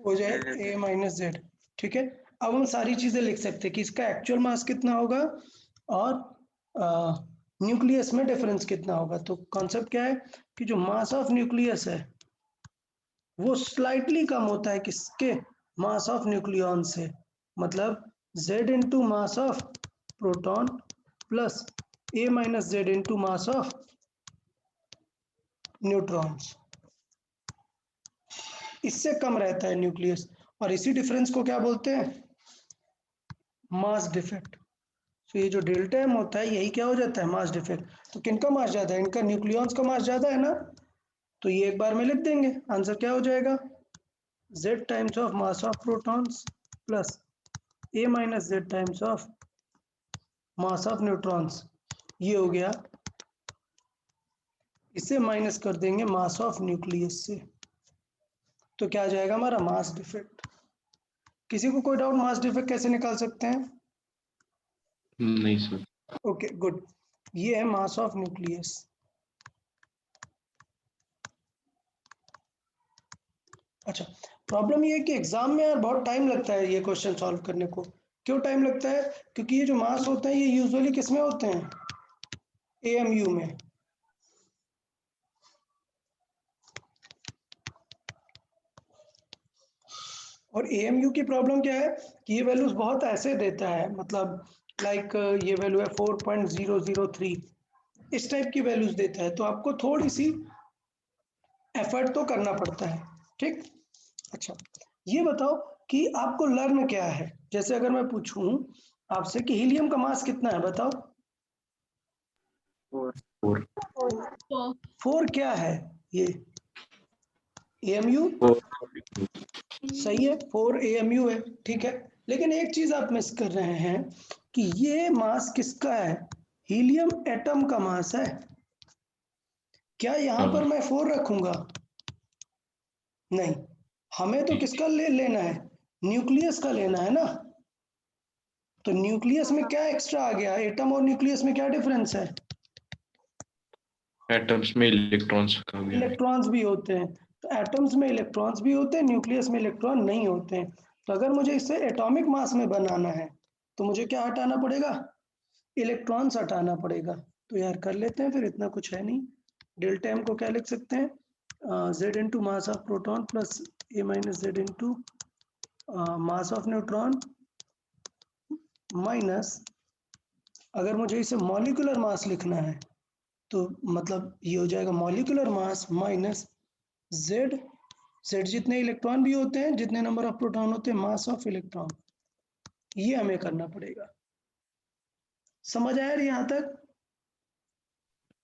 हो जाए A-Z। ठीक है, अब हम सारी चीजें लिख सकते हैं कि इसका एक्चुअल मास कितना होगा और न्यूक्लियस में डिफरेंस कितना होगा। तो कॉन्सेप्ट क्या है कि जो मास ऑफ न्यूक्लियस है वो स्लाइटली कम होता है किसके, मास ऑफ न्यूक्लियॉन से। मतलब Z into mass of proton plus A-Z into mass of neutrons, इससे कम रहता है न्यूक्लियस, और इसी डिफरेंस को क्या बोलते हैं, मास डिफेक्ट। तो ये जो डेल्टा एम होता है यही क्या हो जाता है, मास डिफेक्ट। तो किनका मास ज्यादा है, इनका न्यूक्लियॉन्स का मास ज्यादा है ना, तो ये एक बार में लिख देंगे, आंसर क्या हो जाएगा, Z times of mass of protons plus A-Z times of mass of neutrons. ये हो गया, इसे माइनस कर देंगे मास ऑफ न्यूक्लियस से, तो क्या आ जाएगा हमारा, मास डिफेक्ट। किसी को कोई डाउट, मास डिफेक्ट कैसे निकाल सकते हैं, नहीं सर। Okay good. ये है मास ऑफ न्यूक्लियस। अच्छा, प्रॉब्लम ये है कि एग्जाम में यार बहुत टाइम लगता है ये क्वेश्चन सॉल्व करने को। क्यों टाइम लगता है, क्योंकि ये जो मास होते हैं ये यूजुअली किस में होते हैं, AMU में। और AMU की प्रॉब्लम क्या है कि ये वैल्यूज बहुत ऐसे देता है, मतलब लाइक ये वैल्यू है 4.003, इस टाइप की वैल्यूज देता है, तो आपको थोड़ी सी एफर्ट तो करना पड़ता है। ठीक, अच्छा ये बताओ कि आपको लर्न क्या है, जैसे अगर मैं पूछूं आपसे कि हीलियम का मास कितना है, बताओ। 4 4 तो 4 क्या है ये? AMU 4 सही है, 4 AMU है, ठीक है। लेकिन एक चीज आप मिस कर रहे हैं कि ये मास किसका है? हीलियम एटम का मास है। क्या यहां पर मैं 4 रखूंगा? नहीं, हमें तो किसका लेना है? न्यूक्लियस का लेना है ना। तो न्यूक्लियस में क्या एक्स्ट्रा आ गया? एटम और न्यूक्लियस में क्या डिफरेंस है? एटम्स में इलेक्ट्रॉन्स का भी है। इलेक्ट्रॉन्स भी होते हैं। तो एटम्स में इलेक्ट्रॉन्स भी होते हैं, न्यूक्लियस में इलेक्ट्रॉन नहीं होते हैं। तो अगर मुझे इसे एटॉमिक मास में बनाना है तो मुझे क्या हटाना पड़ेगा? इलेक्ट्रॉन्स हटाना पड़ेगा। तो यार कर लेते हैं फिर, इतना कुछ है नहीं। डेल्टा एम को क्या लिख सकते हैं? Z into mass of proton plus A minus Z into mass of neutron minus, अगर मुझे इसे मॉलिक्यूलर मास लिखना है तो मतलब ये हो जाएगा molecular mass minus Z, Z जितने इलेक्ट्रॉन भी होते हैं, जितने नंबर ऑफ प्रोटॉन होते हैं, मास ऑफ इलेक्ट्रॉन। ये हमें करना पड़ेगा। समझ आया यहाँ तक?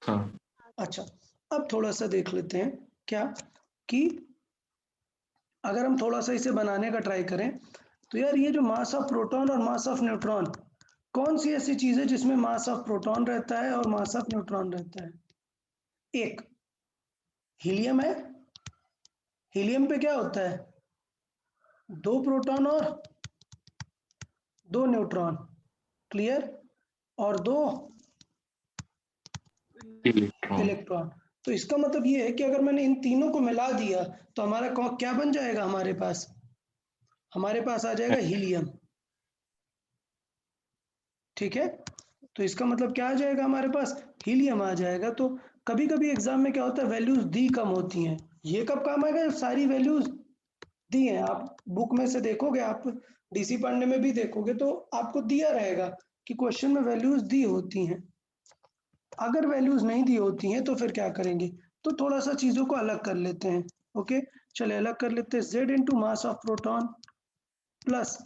हाँ, अच्छा, अब थोड़ा सा देख लेते हैं क्या कि अगर हम थोड़ा सा इसे बनाने का ट्राई करें तो यार ये जो मास ऑफ प्रोटॉन और मास ऑफ न्यूट्रॉन, कौन सी ऐसी चीज है जिसमें मास ऑफ प्रोटॉन रहता है और मास ऑफ न्यूट्रॉन रहता है? एक हीलियम है। हीलियम पे क्या होता है? 2 प्रोटॉन और 2 न्यूट्रॉन, क्लियर, और 2 इलेक्ट्रॉन इलेक्ट्रॉन। तो इसका मतलब ये है कि अगर मैंने इन तीनों को मिला दिया तो हमारा क्या बन जाएगा? हमारे पास आ जाएगा हीलियम, ठीक है। तो इसका मतलब क्या आ जाएगा? हमारे पास हीलियम आ जाएगा। तो कभी कभी एग्जाम में क्या होता है, वैल्यूज दी कम होती हैं। ये कब काम आएगा? जब सारी वैल्यूज दी हैं। आप बुक में से देखोगे, आप डीसी पढ़ने में भी देखोगे तो आपको दिया रहेगा कि क्वेश्चन में वैल्यूज दी होती हैं। अगर वैल्यूज नहीं दी होती हैं तो फिर क्या करेंगे? तो थोड़ा सा चीजों को अलग कर लेते हैं। ओके, चले अलग कर लेते हैं। Z into mass of proton plus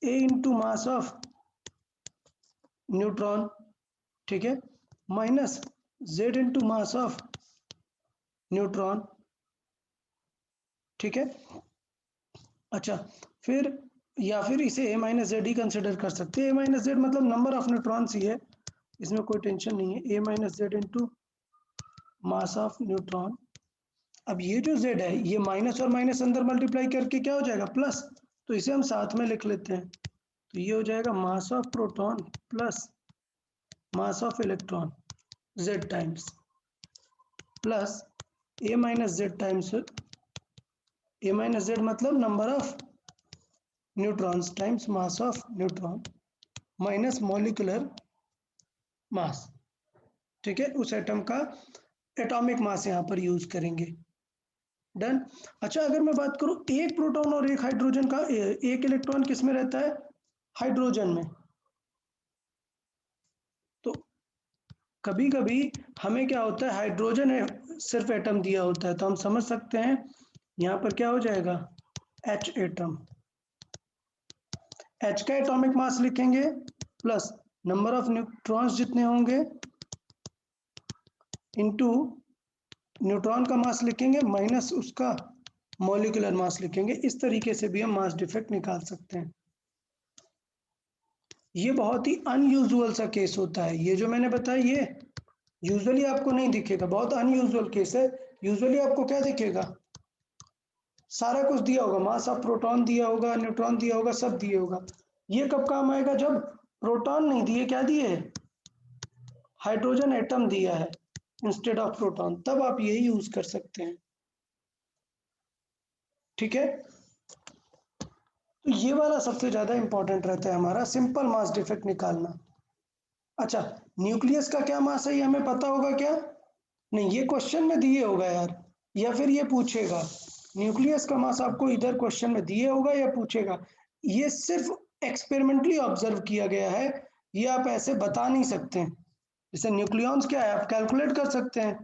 A into mass of neutron, ठीक है, minus Z into mass of neutron, ठीक है। अच्छा, फिर या फिर इसे A minus Z he consider कर सकते हैं। A माइनस जेड मतलब नंबर ऑफ न्यूट्रॉन्स ही है, इसमें कोई टेंशन नहीं है। A minus Z into mass of neutron. अब ये जो Z है, ये माइनस और माइनस अंदर मल्टीप्लाई करके क्या हो जाएगा? प्लस। तो इसे हम साथ में लिख लेते हैं। तो ये हो जाएगा mass of proton plus mass of electron Z times plus A minus Z times A minus Z मतलब number of neutrons times mass of neutron minus molecular mass, ठीक है। उस एटम का एटॉमिक मास यहाँ पर यूज करेंगे। Done. अच्छा, अगर मैं बात करूं एक प्रोटॉन और एक हाइड्रोजन का, एक इलेक्ट्रॉन किस में रहता है? हाइड्रोजन में। तो कभी कभी हमें क्या होता है, हाइड्रोजन सिर्फ एटम दिया होता है तो हम समझ सकते हैं यहाँ पर क्या हो जाएगा? H atom. H का एटॉमिक मास लिखेंगे प्लस नंबर ऑफ न्यूट्रॉन्स जितने होंगे इनटू न्यूट्रॉन का मास लिखेंगे माइनस उसका मॉलिक्यूलर मास लिखेंगे। इस तरीके से भी हम मास डिफेक्ट निकाल सकते हैं। ये बहुत ही अनयूजुअल सा केस होता है। ये जो मैंने बताया ये यूजुअली आपको नहीं दिखेगा, बहुत अनयूजुअल केस है। यूजुअली आपको क्या दिखेगा? सारा कुछ दिया होगा, मास ऑफ प्रोटॉन दिया होगा, न्यूट्रॉन दिया होगा, सब दिए होगा। ये कब काम आएगा? जब प्रोटॉन नहीं दिए, क्या दिए? हाइड्रोजन एटम दिया है इंस्टेड ऑफ प्रोटॉन, तब आप यही यूज कर सकते हैं, ठीक है। तो ये वाला सबसे ज्यादा इंपॉर्टेंट रहता है हमारा, सिंपल मास डिफेक्ट निकालना। अच्छा, न्यूक्लियस का क्या मास है ये हमें पता होगा क्या? नहीं, ये क्वेश्चन में दिए होगा यार, या फिर ये पूछेगा। न्यूक्लियस का मास आपको इधर क्वेश्चन में दिए होगा या पूछेगा। ये सिर्फ एक्सपेरिमेंटली ऑब्जर्व किया गया है, ये आप ऐसे बता नहीं सकते। जैसे न्यूक्लियॉन्स क्या है आप कैलकुलेट कर सकते हैं,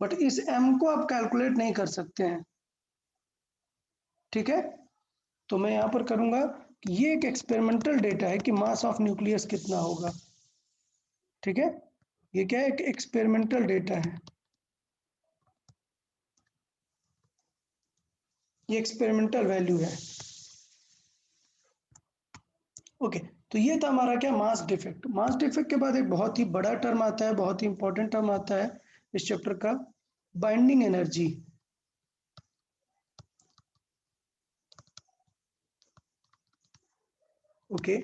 बट इस m को आप कैलकुलेट नहीं कर सकते हैं, ठीक है। तो मैं यहाँ पर करूँगा कि ये एक एक्सपेरिमेंटल डेटा है कि मास ऑफ न्यूक्लियस कितना होगा, ठीक है। ये क्या है, एक एक्सपेरिमेंटल डेटा है, ये एक्सपेरिमेंटल वैल्यू है। ओके, तो ये था हमारा क्या, मास डिफेक्ट। मास डिफेक्ट के बाद एक बहुत ही बड़ा टर्म आता है, बहुत ही इंपॉर्टेंट टर्म आता है इस चैप्टर का, binding energy. Okay,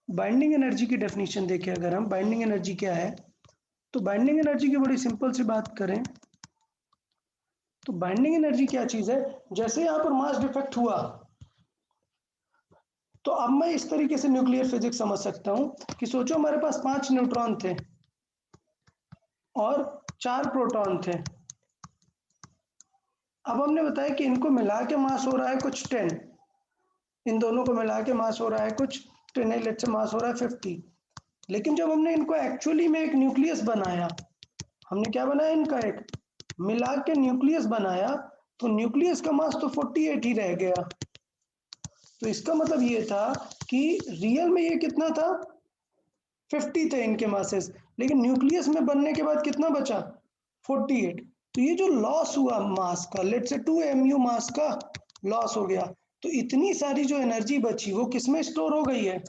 binding energy की डेफिनेशन देखें अगर हम, बाइंडिंग एनर्जी क्या है, तो बाइंडिंग एनर्जी की बड़ी सिंपल सी बात करें तो बाइंडिंग एनर्जी क्या चीज है, जैसे यहां पर मास डिफेक्ट हुआ तो अब मैं इस तरीके से न्यूक्लियर फिजिक्स समझ सकता हूं कि सोचो हमारे पास 5 न्यूट्रॉन थे और 4 प्रोटॉन थे। अब हमने बताया कि इनको मिला के मास हो रहा है कुछ 10, इन दोनों को मिला के मास हो रहा है कुछ 10 है, लेट्स से मास हो रहा है 50। लेकिन जब हमने इनको एक्चुअली में एक न्यूक्लियस बनाया, हमने क्या बनाया, इनका एक मिला के न्यूक्लियस बनाया, तो न्यूक्लियस का मास तो 48 ही रह गया। तो इसका मतलब ये था कि रियल में ये कितना था, 50 थे इनके मासेस, लेकिन न्यूक्लियस में बनने के बाद कितना बचा, 48। तो ये जो लॉस हुआ मास का, लेट्स से 2 mu मास का लॉस हो गया, तो इतनी सारी जो एनर्जी बची वो किसमें स्टोर हो गई है,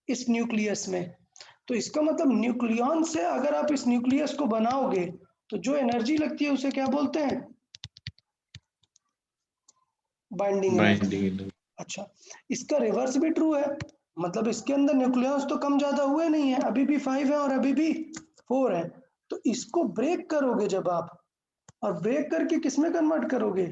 इस न्यूक्लियस में। तो इसका मतलब न्यूक्लियन से अगर आप इस न्यूक्लियस को बनाओगे तो जो एनर्जी लगती है उसे क्या बोलते हैं, बाइंडिंग एनर्जी। Binding energy. अच्छा, इसका रिवर्स भी ट्रू है, मतलब इसके अंदर न्यूक्लियॉन्स तो कम ज्यादा हुए नहीं है, अभी भी 5 है और अभी भी 4 है। तो इसको ब्रेक करोगे जब आप, और ब्रेक करके किसमें कन्वर्ट करोगे,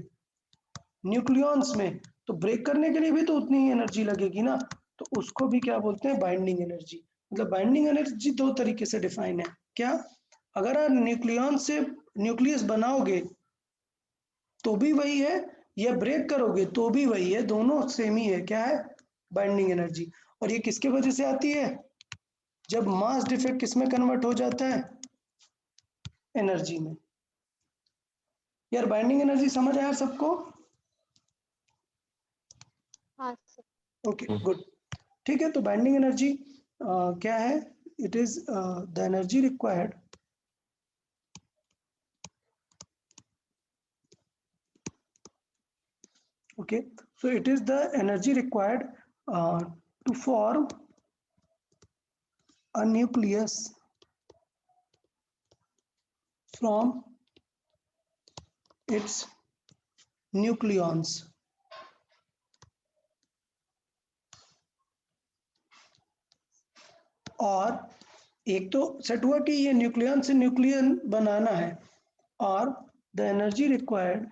न्यूक्लियॉन्स में, तो ब्रेक करने के लिए भी तो उतनी ही एनर्जी लगेगी ना, तो उसको भी क्या बोलते हैं, बाइंडिंग एनर्जी। मतलब बाइंडिंग एनर्जी 2 तरीके से डिफाइन है। क्या, अगर आप न्यूक्लियॉन से न्यूक्लियस बनाओगे तो भी वही है, या ब्रेक करोगे तो भी वही है, दोनों सेम ही है, क्या है, बाइंडिंग एनर्जी। और ये किसके वजह से आती है, जब मास डिफेक्ट किसमें कन्वर्ट हो जाता है, एनर्जी में। यार बाइंडिंग एनर्जी समझ आया सबको, हाँ सर। Okay good. ठीक है, तो बाइंडिंग एनर्जी क्या है, it is the energy required okay, so it is the energy required to form a nucleus from its nucleons. और एक तो सेट हुआ कि ये न्यूक्लियन से न्यूक्लियन बनाना है, और the energy required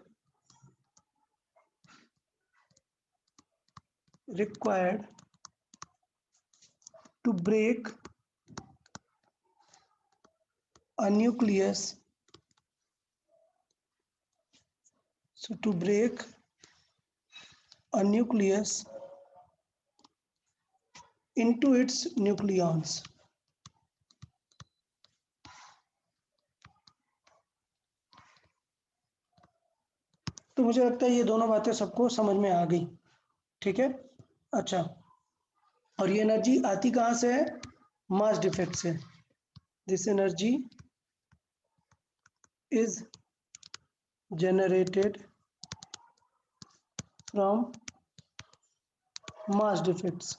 to break a nucleus, so to break a nucleus into its nucleons. तो मुझे लगता है ये दोनों बातें सबको समझ में आ गई, ठीक है। अच्छा, और ये एनर्जी आती कहाँ से है, मास डिफेक्ट से। This energy is generated from mass defects.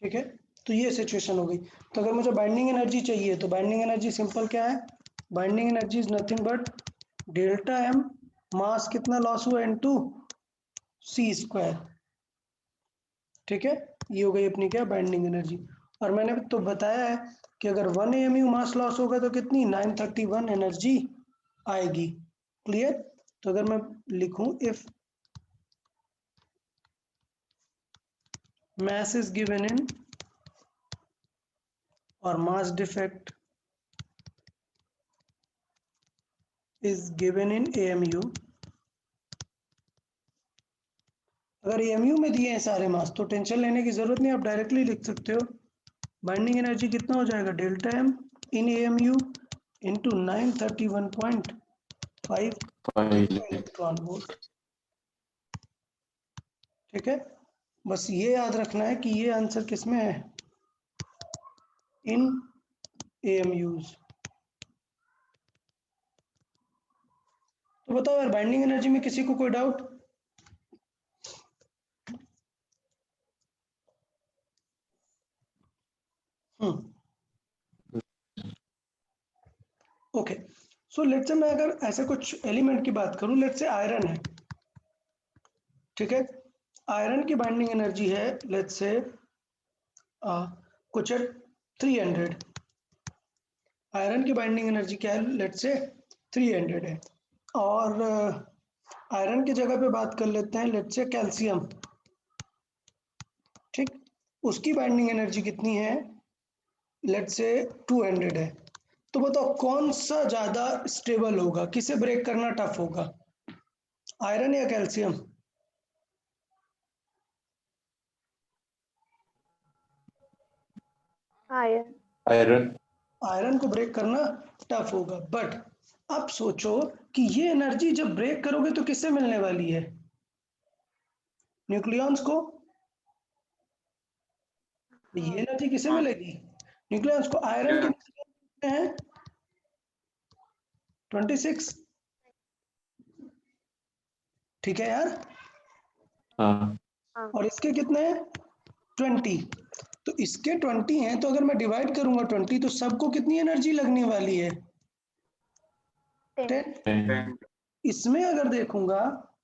ठीक है, तो ये सिचुएशन हो गई। तो अगर मुझे बाइंडिंग एनर्जी चाहिए तो बाइंडिंग एनर्जी सिंपल क्या है, binding energy is nothing but delta M, mass कितना लॉस हुआ इनटू सी स्क्वायर। ठीक है, ये हो गई अपनी क्या, बाइंडिंग एनर्जी। और मैंने तो बताया है कि अगर 1 AMU मास लॉस होगा तो कितनी 931 एनर्जी आएगी। क्लियर। तो अगर मैं लिखूं, if mass is given in or mass defect is given in AMU, अगर AMU में दिए हैं सारे मास तो टेंशन लेने की जरूरत नहीं, आप डायरेक्टली लिख सकते हो बाइंडिंग एनर्जी कितना हो जाएगा, डेल्टा एम इन AMU इंटू 931.5 इलेक्ट्रॉन वोल्ट। ठीक है, बस ये याद रखना है कि ये आंसर किसमें है, इन AMUs। तो बताओ यार, बाइंडिंग एनर्जी में किसी को कोई doubt? Okay, so let's say मैं अगर ऐसे कुछ एलिमेंट की बात करूं, लेट्स से आयरन है, ठीक है, आयरन की बाइंडिंग एनर्जी है लेट्स से कुछ 300, आयरन की बाइंडिंग एनर्जी क्या है, लेट्स से 300 है। और आयरन की जगह पे बात कर लेते हैं लेट्स से कैल्शियम, ठीक, उसकी बाइंडिंग एनर्जी कितनी है, लेट्स से 200 है। तो बताओ कौन सा ज्यादा स्टेबल होगा, किसे ब्रेक करना टफ होगा, आयरन या कैल्शियम? आयरन। आयरन। आयरन को ब्रेक करना टफ होगा, बट अब सोचो कि ये एनर्जी जब ब्रेक करोगे तो किससे मिलने वाली है, न्यूक्लियॉन्स को। ये एनर्जी किसे हाँ। मिलेगी, न्यूक्लियॉन्स को। आयरन के कितने हैं, 26, ठीक है यार, हाँ। और इसके कितने हैं, 20। तो इसके 20 हैं, तो अगर मैं डिवाइड करूंगा 20 तो सबको कितनी एनर्जी लगने वाली है, 10। 10। इसमें अगर देखूंगा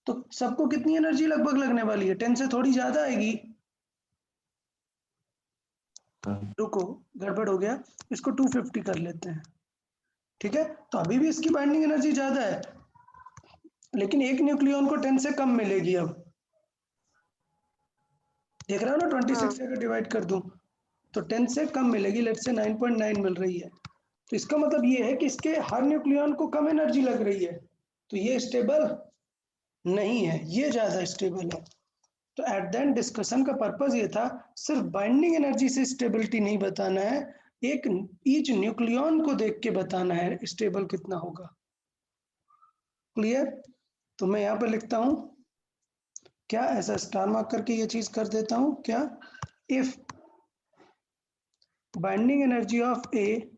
तो सबको कितनी एनर्जी लगभग लगने वाली है, 10 से थोड़ी ज्यादा आएगी। हाँ। रुको, गड़बड़ हो गया, इसको 250 कर लेते हैं, ठीक है। तो अभी भी इसकी बाइंडिंग एनर्जी ज्यादा है, लेकिन एक न्यूक्लियॉन को 10 से कम मिलेगी। अब देख रहे हो ना, 26 से अगर डिवाइड कर दूं तो 10 से कम मिलेगी, लेट्स से 9.9 मिल रही है। तो इसका मतलब ये है कि इसके हर न्यूक्लियॉन को कम एनर्जी लग रही है, तो ये स्टेबल नहीं है, ये ज्यादा स्टेबल है। तो एट द एंड डिस्कशन का पर्पस ये था, सिर्फ बाइंडिंग एनर्जी से स्टेबिलिटी नहीं बताना है, एक ईच न्यूक्लियॉन को देख के बताना है स्टेबल कितना होगा। क्लियर? तो मैं यहाँ पे लिखता हूं, क्या ऐसा स्टार मार्क करके ये चीज कर देता हूं, क्या, if binding energy of A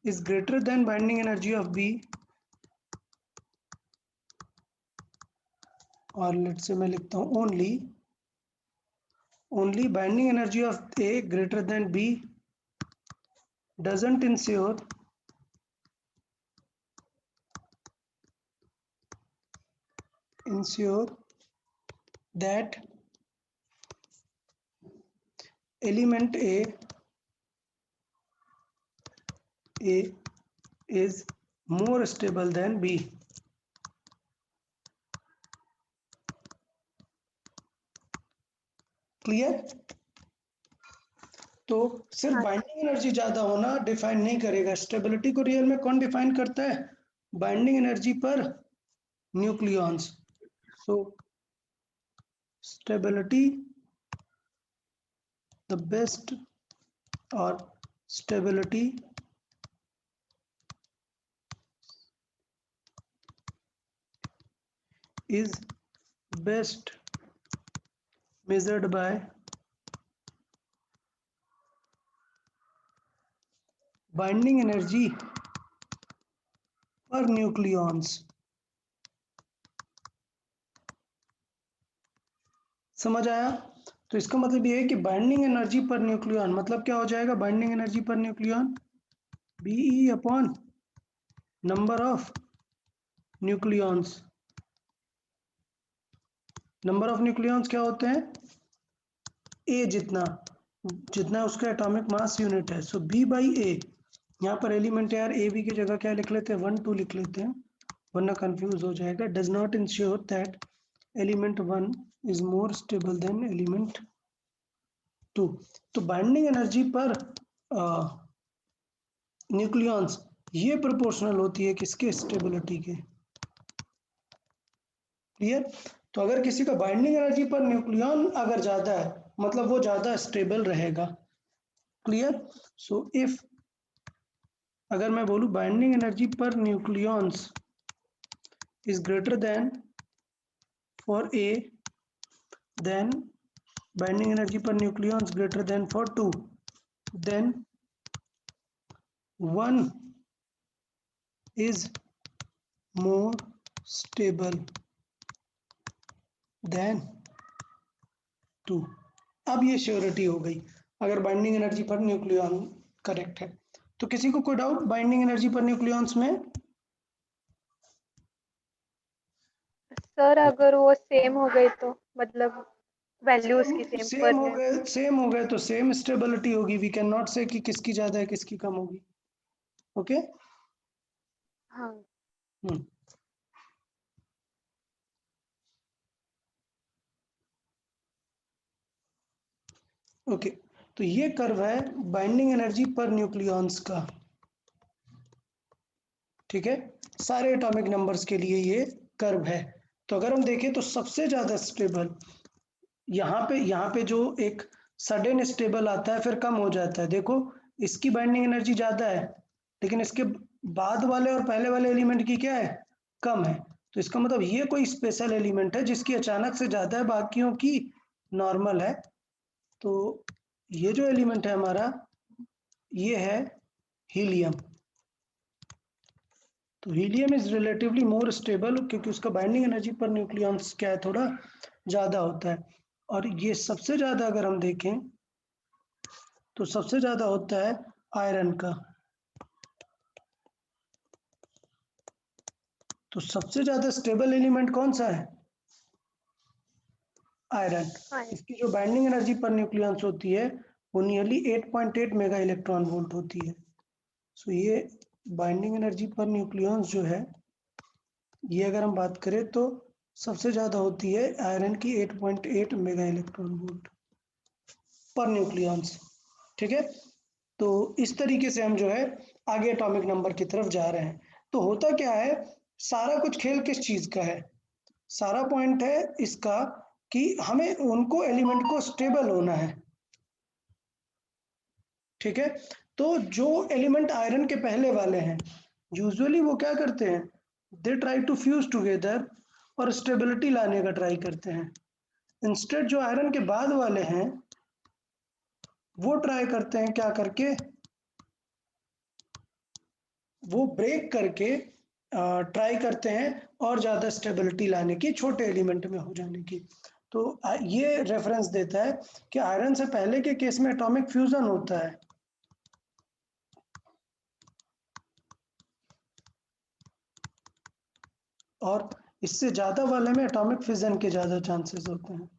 is greater than binding energy of B, और लेट्स से मैं लिखता हूं only binding energy of A greater than B doesn't ensure that element A is more stable than B। Clear? तो सिर्फ binding energy ज्यादा होना define नहीं करेगा, स्टेबिलिटी को रियल में कौन डिफाइन करता है, बाइंडिंग एनर्जी पर nucleons. So stability, the best or stability is best measured by binding energy per nucleons। समझ आया? तो इसका मतलब ये है कि बाइंडिंग एनर्जी पर न्यूक्लियॉन मतलब क्या हो जाएगा, बाइंडिंग एनर्जी पर nucleon BE upon number of nucleons. Number of nucleons क्या होते हैं, ए जितना उसका एटॉमिक मास यूनिट है, सो B बाई ए। यहाँ पर एलिमेंट यार ए बी की जगह क्या लिख लेते हैं, 1 2 लिख लेते हैं, वरना कंफ्यूज हो जाएगा। Does not ensure that element 1 is more stable then element 2। तो बाइंडिंग एनर्जी पर न्यूक्लियॉन्स ये प्रोपोर्शनल होती है किसके, स्टेबिलिटी के। क्लियर? तो अगर किसी का बाइंडिंग एनर्जी पर न्यूक्लियॉन अगर ज्यादा है मतलब वो ज्यादा स्टेबल रहेगा। क्लियर? सो इफ अगर मैं बोलूं बाइंडिंग एनर्जी पर nucleons is greater than for a then binding energy per nucleons greater than for 2, then 1 is more stable than 2। अब ये श्योरिटी हो गई अगर बाइंडिंग एनर्जी पर न्यूक्लियॉन करेक्ट है। तो किसी को कोई डाउट बाइंडिंग एनर्जी पर न्यूक्लियॉन्स में? सर अगर वो सेम हो गए तो मतलब वैल्यूज की सेम हो गए तो सेम स्टेबिलिटी होगी। वी कैन नॉट से कि किसकी ज्यादा है किसकी कम होगी। ओके हाँ ओके तो ये कर्व है बाइंडिंग एनर्जी पर न्यूक्लियॉन्स का। ठीक है, सारे एटॉमिक नंबर्स के लिए ये कर्व है। तो अगर हम देखें तो सबसे ज्यादा स्टेबल यहाँ पे जो एक सडन स्टेबल आता है फिर कम हो जाता है। देखो इसकी बाइंडिंग एनर्जी ज्यादा है लेकिन इसके बाद वाले और पहले वाले एलिमेंट की क्या है, कम है। तो इसका मतलब ये कोई स्पेशल एलिमेंट है जिसकी अचानक से ज्यादा है, बाकियों की नॉर्मल है। तो ये जो एलिमेंट है हमारा ये है हीलियम। तो helium is relatively more stable क्योंकि उसका बाइंडिंग एनर्जी पर न्यूक्लियॉन्स क्या है, थोड़ा ज्यादा होता है। और ये सबसे ज्यादा अगर हम देखें तो सबसे ज्यादा होता है आयरन का। तो सबसे ज्यादा स्टेबल एलिमेंट कौन सा है, आयरन। इसकी जो बाइंडिंग एनर्जी पर न्यूक्लियॉन्स होती है वो नियरली 8.8 मेगा इलेक्ट्रॉन वोल्ट होती है। सो ये बाइंडिंग एनर्जी पर न्यूक्लियॉन्स जो है ये अगर हम बात करें तो सबसे ज्यादा होती है आयरन की 8.8 मेगा इलेक्ट्रॉन वोल्ट पर न्यूक्लियॉन्स। ठीक है, तो इस तरीके से हम जो है आगे एटॉमिक नंबर की तरफ जा रहे हैं। तो होता क्या है, सारा कुछ खेल किस चीज का है, सारा पॉइंट है इसका कि हमें उनको एलिमेंट को स्टेबल होना है। ठीक है, तो जो एलिमेंट आयरन के पहले वाले हैं यूजुअली वो क्या करते हैं, they try to fuse together और स्टेबिलिटी लाने का ट्राई करते हैं। इंस्टेड जो आयरन के बाद वाले हैं वो ट्राई करते हैं क्या करके, वो ब्रेक करके ट्राई करते हैं और ज़्यादा स्टेबिलिटी लाने की, छोटे एलिमेंट में हो जाने की। तो ये रेफरेंस देता है कि आयरन से पहले के केस में एटॉमिक फ्यूजन होता है और इससे ज़्यादा वाले में एटॉमिक फिजन के ज़्यादा चांसेस होते हैं।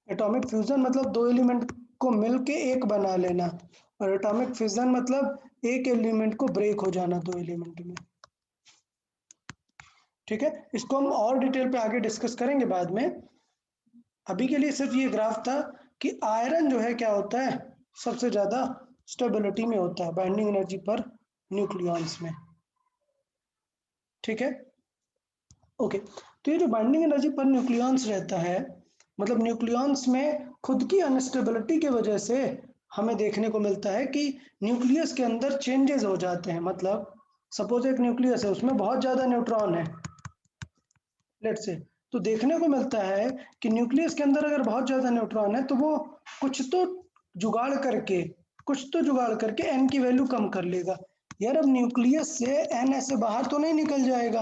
एटॉमिक फ्यूजन मतलब दो एलिमेंट को मिलके एक बना लेना और एटॉमिक फिजन मतलब एक एलिमेंट को ब्रेक हो जाना दो एलिमेंट में। ठीक है, इसको हम और डिटेल पे आगे डिस्कस करेंगे बाद में। अभी के लिए सिर्फ ये ग्राफ था कि आयरन जो है क्या होता है, सबसे ज्यादा स्टेबिलिटी में होता है बाइंडिंग एनर्जी पर न्यूक्लियॉन्स में। ठीक है, ओके। तो ये जो बाइंडिंग एनर्जी पर न्यूक्लियॉन्स रहता है मतलब न्यूक्लियॉन्स में खुद की अनस्टेबिलिटी की वजह से हमें देखने को मिलता है कि न्यूक्लियस के अंदर चेंजेस हो जाते हैं। मतलब सपोज एक न्यूक्लियस है उसमें बहुत ज्यादा न्यूट्रॉन है लेट्स से, तो देखने को मिलता है कि न्यूक्लियस के अंदर अगर बहुत ज्यादा न्यूट्रॉन है तो वो कुछ तो जुगाड़ करके एन की वैल्यू कम कर लेगा। यार अब न्यूक्लियस से एन ऐसे बाहर तो नहीं निकल जाएगा,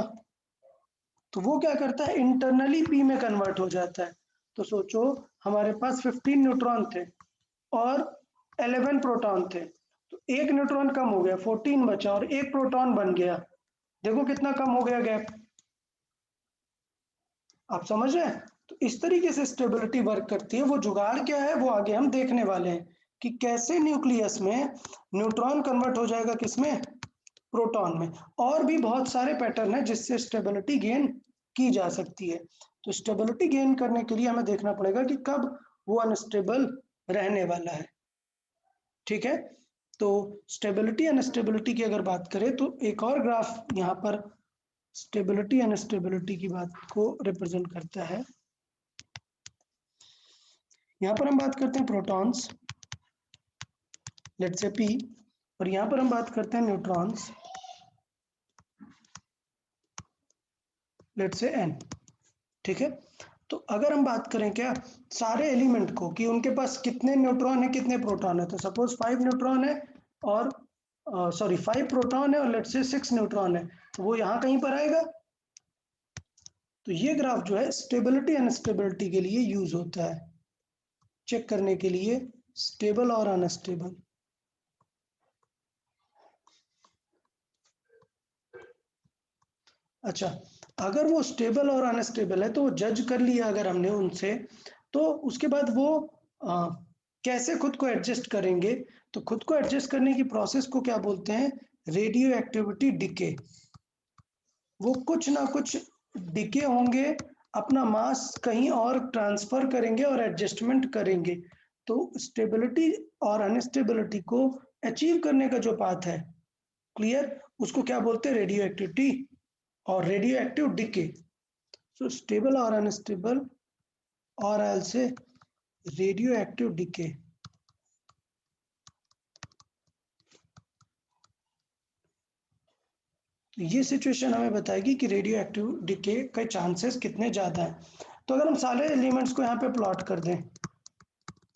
तो वो क्या करता है इंटरनली पी में कन्वर्ट हो जाता है। तो सोचो हमारे पास 15 न्यूट्रॉन थे और 11 प्रोटॉन थे, तो एक न्यूट्रॉन कम हो गया 14 बचा और एक प्रोटॉन बन गया। देखो कितना कम हो गया गैप, आप समझ रहे हैं। तो इस तरीके से स्टेबिलिटी वर्क करती है। वो जुगाड़ क्या है वो आगे हम देखने वाले हैं कि कैसे न्यूक्लियस में न्यूट्रॉन कन्वर्ट हो जाएगा किसमें, प्रोटॉन में। और भी बहुत सारे पैटर्न है जिससे स्टेबिलिटी गेन की जा सकती है। तो स्टेबिलिटी गेन करने के लिए हमें देखना पड़ेगा कि कब वो अनस्टेबल रहने वाला है। ठीक है, तो स्टेबिलिटी अनस्टेबिलिटी की अगर बात करें तो एक और ग्राफ यहाँ पर स्टेबिलिटी अनस्टेबिलिटी की बात को रिप्रेजेंट करता है। यहाँ पर हम बात करते हैं प्रोटॉन्स लेट्स से पी, और यहाँ पर हम बात करते हैं न्यूट्रॉन्स। लेट्स से n, ठीक है। तो अगर हम बात करें क्या सारे एलिमेंट को कि उनके पास कितने न्यूट्रॉन है कितने प्रोटॉन है, तो सपोज 5 न्यूट्रॉन है और 5 प्रोटॉन है और लेट्स से 6 न्यूट्रॉन है, तो वो यहाँ कहीं पर आएगा। तो ये ग्राफ जो है स्टेबिलिटी अनस्टेबिलिटी के लिए यूज होता है, चेक करने के लिए स्टेबल और अनस्टेबल। अच्छा, अगर वो स्टेबल और अनस्टेबल है तो वो जज कर लिया अगर हमने उनसे, तो उसके बाद वो कैसे खुद को एडजस्ट करेंगे, तो खुद को एडजस्ट करने की प्रोसेस को क्या बोलते हैं, रेडियो एक्टिविटी डिके। वो कुछ ना कुछ डिके होंगे, अपना मास कहीं और ट्रांसफर करेंगे और एडजस्टमेंट करेंगे। तो स्टेबिलिटी और अनस्टेबिलिटी को अचीव करने का जो पाथ है, क्लियर, उसको क्या बोलते हैं, रेडियो एक्टिविटी और रेडियो एक्टिव डिके। सो स्टेबल और अनस्टेबल और I will say radio active decay. तो ये सिचुएशन हमें बताएगी कि रेडियो एक्टिव डिके के चांसेस कितने ज्यादा हैं। तो अगर हम सारे एलिमेंट्स को यहाँ पे प्लॉट कर दें,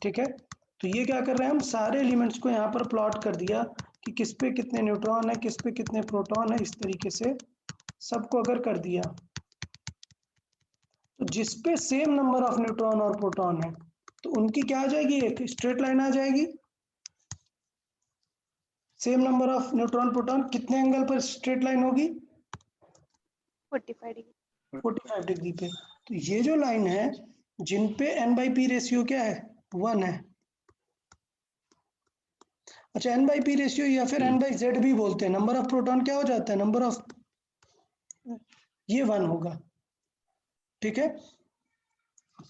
ठीक है, तो ये क्या कर रहे हैं, हम सारे एलिमेंट्स को यहाँ पर प्लॉट कर दिया कि किस पे कितने न्यूट्रॉन है किस पे कितने प्रोटॉन है, इस तरीके से सबको अगर कर दिया, तो जिस पे सेम नंबर ऑफ न्यूट्रॉन और प्रोटॉन है तो उनकी क्या आ जाएगी, एक स्ट्रेट लाइन आ जाएगी। Same number of neutron proton कितने एंगल पर स्ट्रेट लाइन होगी, 45 डिग्री। 45 डिग्री पे। तो ये जो लाइन है जिन पे n/p रेशियो क्या है, 1 है। अच्छा, n/p रेशियो या फिर n/z भी बोलते हैं, नंबर ऑफ प्रोटॉन क्या हो जाता है, नंबर ऑफ, ये 1 होगा, ठीक है।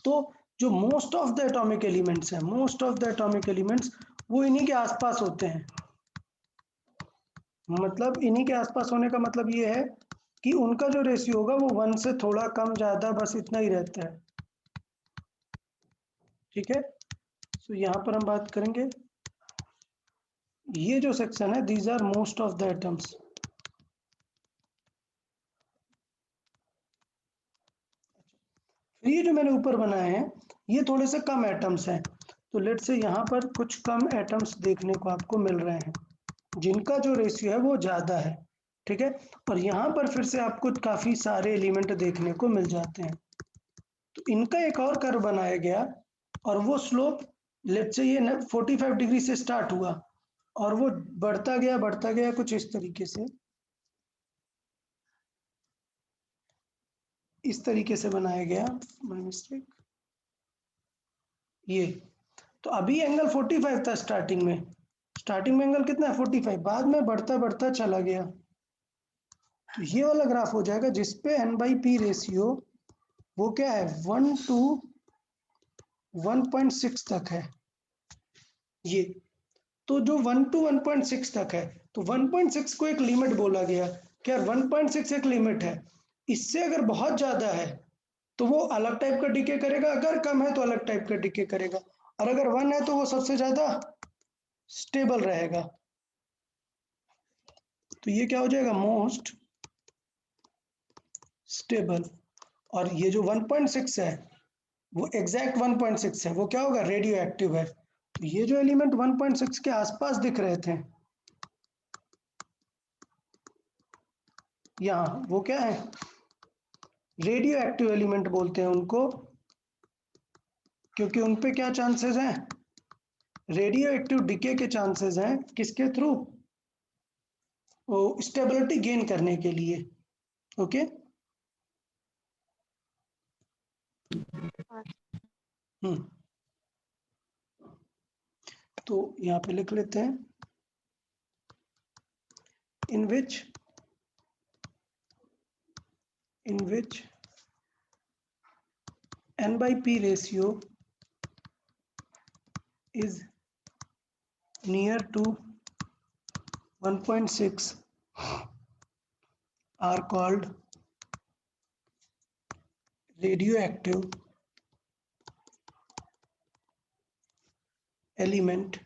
तो जो most of the atomic elements हैं, most of the atomic elements वो इन्हीं के आसपास होते हैं। मतलब इन्हीं के आसपास होने का मतलब ये है कि उनका जो रेशियो होगा वो 1 से थोड़ा कम ज्यादा बस इतना ही रहता है, ठीक है। तो यहाँ पर हम बात करेंगे, ये जो सेक्शन है, these are most of the atoms. ये जो मैंने ऊपर बनाए हैं ये थोड़े से कम एटम्स हैं, तो लेट से यहाँ पर कुछ कम एटम्स देखने को आपको मिल रहे हैं जिनका जो रेशियो है वो ज्यादा है, ठीक है। और यहाँ पर फिर से आपको काफी सारे एलिमेंट देखने को मिल जाते हैं। तो इनका एक और कर्व बनाया गया और वो स्लोप लेट से ये 45 डिग्री से स्टार्ट हुआ और वो बढ़ता गया कुछ इस तरीके से, इस तरीके से बनाया गया, माय मिस्टेक, ये। तो अभी एंगल 45 था स्टार्टिंग में, स्टार्टिंग में एंगल कितना है 45, बाद में बढ़ता बढ़ता चला गया। तो ये वाला ग्राफ हो जाएगा जिसपे n/p रेशियो वो क्या है 1 to 1.6 तक है ये। तो जो 1 to 1.6 तक है, तो 1.6 को एक लिमिट बोला गया कि यार 1.6 एक लिमिट है, इससे अगर बहुत ज्यादा है तो वो अलग टाइप का डिके करेगा, अगर कम है तो अलग टाइप का डिके करेगा, और अगर 1 है तो वो सबसे ज्यादा स्टेबल रहेगा। तो ये क्या हो जाएगा, मोस्ट स्टेबल। और ये जो 1.6 है वो एग्जैक्ट 1.6 है, वो क्या होगा, रेडियो एक्टिव है। तो ये जो एलिमेंट 1.6 के आसपास दिख रहे थे यहाँ, वो क्या है, रेडियो एक्टिव एलिमेंट बोलते हैं उनको, क्योंकि उनपे क्या चांसेस हैं, रेडियो एक्टिव डिके के चांसेस हैं, किसके थ्रू, वो स्टेबिलिटी गेन करने के लिए, ओके। तो यहाँ पे लिख लेते हैं, in which n/p ratio is near to 1.6 are called radioactive element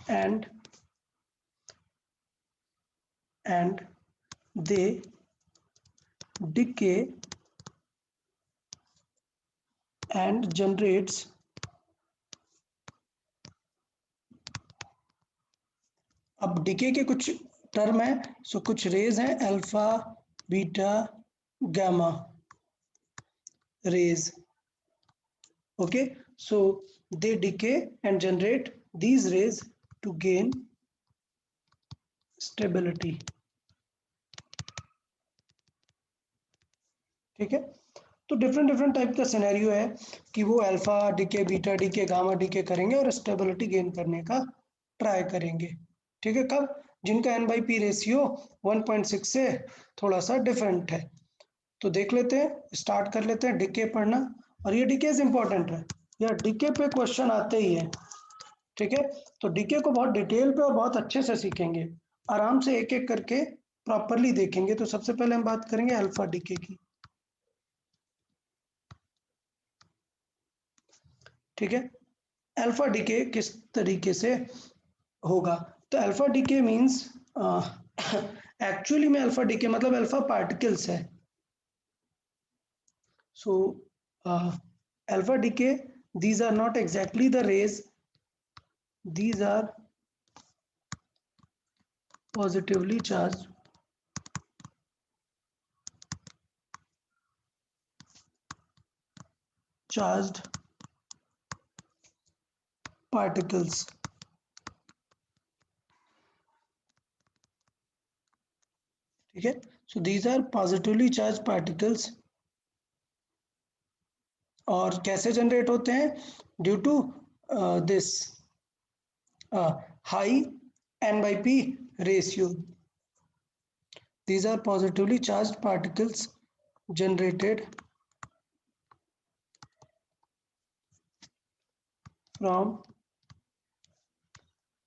and they decay and generates अब डिके के कुछ टर्म है, सो कुछ रेज हैं, alpha beta gamma rays. Okay, so they decay and generate these rays to gain stability. ठीक है, तो different type का सिनेरियो है कि वो alpha decay beta decay gamma decay करेंगे और स्टेबिलिटी गेन करने का ट्राई करेंगे। ठीक है, कब? जिनका n/p रेशियो 1.6 से थोड़ा सा डिफरेंट है। तो देख लेते हैं, स्टार्ट कर लेते हैं डीके पढ़ना, और ये डीके इंपॉर्टेंट है, या डीके पे क्वेश्चन आते ही है। ठीक है, तो डीके को बहुत डिटेल पे और बहुत अच्छे से सीखेंगे, आराम से एक एक करके प्रॉपरली देखेंगे। तो सबसे पहले हम बात करेंगे अल्फा डीके की। ठीक है, अल्फा डीके किस तरीके से होगा? तो अल्फा डीके मींस एक्चुअली में अल्फा डीके मतलब अल्फा पार्टिकल्स है। So alpha decay, these are not exactly the rays, these are positively charged particles. ठीक है, so these are positively charged particles, और कैसे जनरेट होते हैं? Due to this high n/p ratio. These are positively charged particles generated from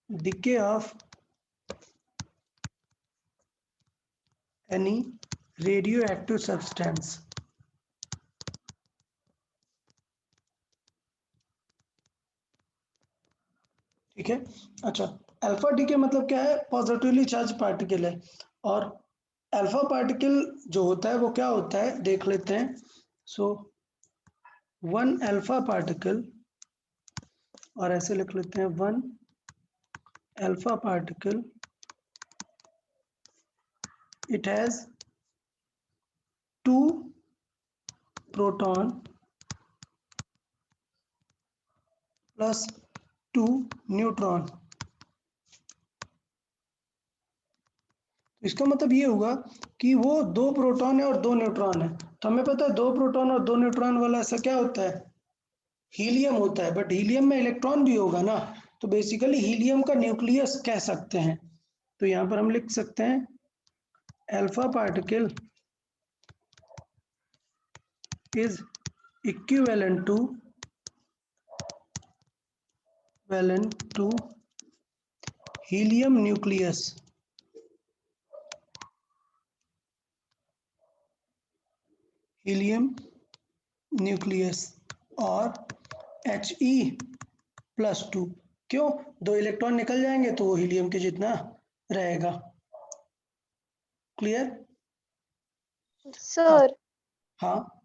decay of any radioactive substance. ठीक है, अच्छा, alpha decay मतलब क्या है? पॉजिटिवली चार्ज पार्टिकल है, और अल्फा पार्टिकल जो होता है वो क्या होता है देख लेते हैं। सो वन अल्फा पार्टिकल, और ऐसे लिख लेते हैं, one alpha particle, it has 2 proton plus 2 neutron. इसका मतलब ये हुआ कि वो 2 प्रोटॉन है और 2 न्यूट्रॉन है। तो हमें पता है 2 प्रोटॉन और 2 न्यूट्रॉन वाला ऐसा क्या होता है? हीलियम होता है, बट हीलियम में इलेक्ट्रॉन भी होगा ना, तो बेसिकली हीलियम का न्यूक्लियस कह सकते हैं। तो यहाँ पर हम लिख सकते हैं alpha particle is equivalent to helium nucleus. Helium nucleus और He+2। क्यों? 2 इलेक्ट्रॉन निकल जाएंगे तो वो हीलियम के जितना रहेगा। क्लियर? सर, हाँ,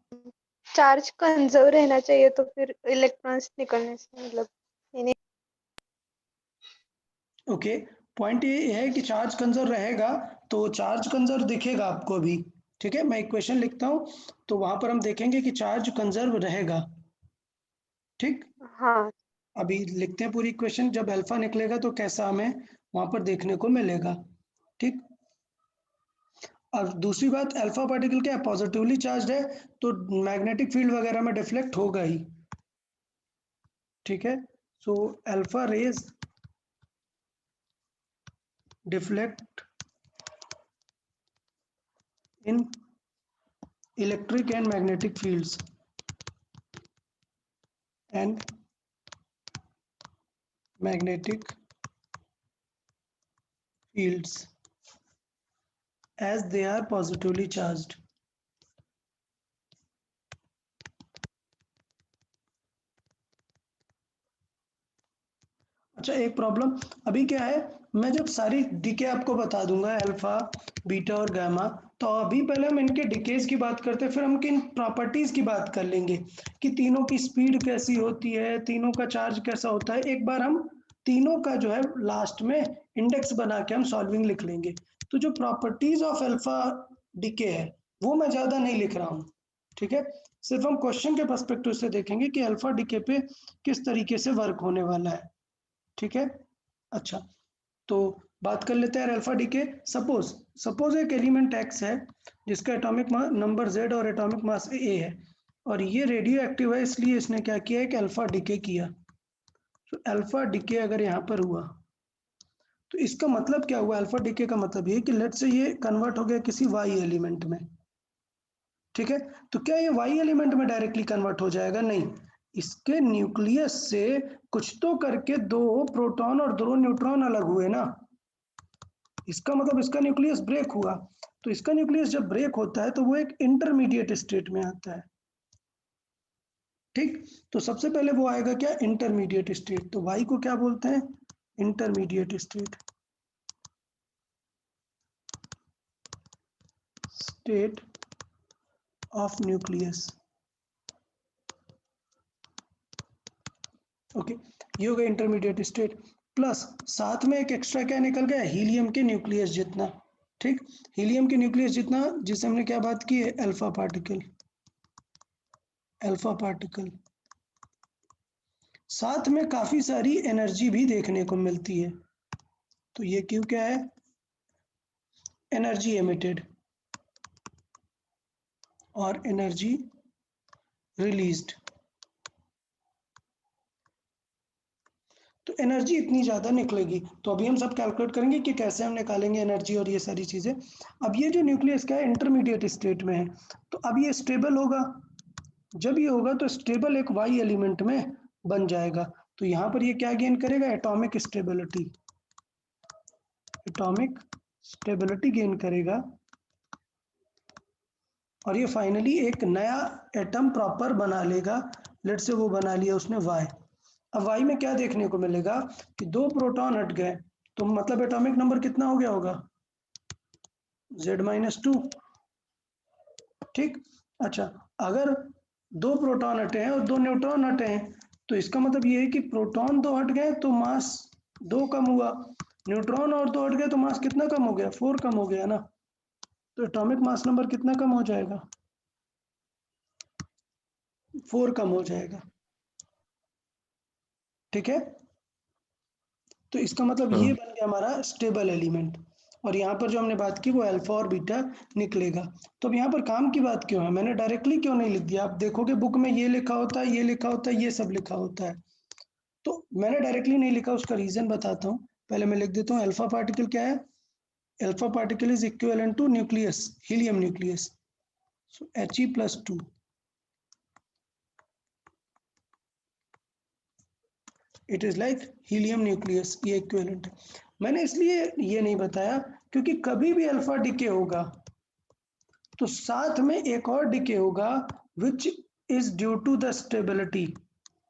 चार्ज कंजर्व रहना चाहिए तो फिर इलेक्ट्रॉन्स निकलने से मतलब ओके, पॉइंट ये है कि चार्ज कंजर्व रहेगा, तो चार्ज कंजर्व दिखेगा आपको अभी। ठीक है, मैं इक्वेशन लिखता हूँ, तो वहां पर हम देखेंगे कि चार्ज कंजर्व रहेगा। ठीक, हाँ। अभी लिखते हैं पूरी इक्वेशन, जब अल्फा निकलेगा तो कैसा हमें वहां पर देखने को मिलेगा। ठीक, और दूसरी बात, अल्फा पार्टिकल क्या है? पॉजिटिवली चार्ज है, तो मैग्नेटिक फील्ड वगैरह में डिफ्लेक्ट होगा ही। ठीक है, so alpha rays deflect in electric and magnetic fields and magnetic fields as they are positively charged. अच्छा, एक प्रॉब्लम अभी क्या है मैं जब सारी डीके आपको बता दूंगा अल्फा बीटा और गामा, तो अभी पहले हम इनके डिकेज की बात करते हैं, फिर हम इन प्रॉपर्टीज की बात कर लेंगे कि तीनों की स्पीड कैसी होती है, तीनों का चार्ज कैसा होता है। एक बार हम तीनों का जो है लास्ट में इंडेक्स बना के हम सॉल्विंग लिख लेंगे। तो जो प्रॉपर्टीज ऑफ अल्फा डीके है वो मैं ज्यादा नहीं लिख रहा हूँ, ठीक है। सिर्फ हम क्वेश्चन के पर्सपेक्टिव से देखेंगे कि अल्फा डीके पे किस तरीके से वर्क होने वाला है, ठीक है। अच्छा, तो बात कर लेते हैं अल्फा डीके। सपोज एक एलिमेंट एक्स है जिसका एटॉमिक नंबर z और एटॉमिक मास a है, और ये रेडियो एक्टिव है, इसलिए इसने क्या किया, एक अल्फा डीके किया। तो अल्फा डीके अगर यहाँ पर हुआ तो इसका मतलब क्या हुआ, अल्फा डीके का मतलब ये कि लेट से ये कन्वर्ट हो गया किसी वाई एलिमेंट में, ठीक है। तो क्या ये वाई एलिमेंट में डायरेक्टली कन्वर्ट हो जाएगा? नहीं, इसके न्यूक्लियस से कुछ तो करके दो प्रोटॉन और दो न्यूट्रॉन अलग हुए ना, इसका मतलब इसका न्यूक्लियस ब्रेक हुआ। तो इसका न्यूक्लियस जब ब्रेक होता है तो वो एक इंटरमीडिएट स्टेट में आता है, ठीक। तो सबसे पहले वो आएगा क्या, इंटरमीडिएट स्टेट। तो वाई को क्या बोलते हैं, intermediate state, state of nucleus. Okay, ये हो गया इंटरमीडिएट स्टेट। प्लस साथ में एक एक्स्ट्रा क्या निकल गया, हीलियम के न्यूक्लियस जितना, ठीक। हीलियम के न्यूक्लियस जितना, जिसे हमने क्या बात की है, अल्फा पार्टिकल, अल्फा पार्टिकल। साथ में काफी सारी एनर्जी भी देखने को मिलती है। तो ये क्यों क्या है, एनर्जी एमिटेड और एनर्जी रिलीज्ड। तो एनर्जी इतनी ज्यादा निकलेगी। तो अभी हम सब कैलकुलेट करेंगे कि कैसे हम निकालेंगे एनर्जी और ये सारी चीजें। अब ये जो न्यूक्लियस क्या है, इंटरमीडिएट स्टेट में है, तो अब ये स्टेबल होगा। जब ये होगा तो स्टेबल एक वाई एलिमेंट में बन जाएगा। तो यहाँ पर ये क्या गेन करेगा, atomic stability, atomic stability gain करेगा। और ये फाइनली एक नया एटम प्रॉपर बना लेगा। लेट से वो बना लिया उसने वाई। अब वाई में क्या देखने को मिलेगा कि दो प्रोटॉन हट गए, तो मतलब एटॉमिक नंबर कितना हो गया होगा, Z-2, ठीक। अच्छा, अगर दो प्रोटॉन हटे हैं और दो न्यूट्रॉन हटे हैं, तो इसका मतलब ये है कि प्रोटॉन दो हट गए तो मास 2 कम हुआ, न्यूट्रॉन और दो हट गए तो मास कितना कम हो गया, 4 कम हो गया ना। तो एटॉमिक मास नंबर कितना कम हो जाएगा, 4 कम हो जाएगा, ठीक है। तो इसका मतलब ये बन गया हमारा स्टेबल एलिमेंट। और यहाँ पर जो हमने बात की वो अल्फा और बीटा निकलेगा। तो अब यहाँ पर काम की बात क्यों है, मैंने डायरेक्टली क्यों नहीं लिख दिया। आप देखोगे बुक में ये लिखा होता है, ये लिखा होता है, ये सब लिखा होता है, तो मैंने डायरेक्टली नहीं लिखा। उसका रीजन बताता हूँ, पहले मैं लिख देता हूँ। अल्फा पार्टिकल क्या है, alpha particle is equivalent to nucleus, helium nucleus, so He+2। It is like helium nucleus, ये इक्विवेलेंट है। मैंने इसलिए ये नहीं बताया क्योंकि कभी भी अल्फा डिके होगा तो साथ में एक और डिके होगा which is due to the stability.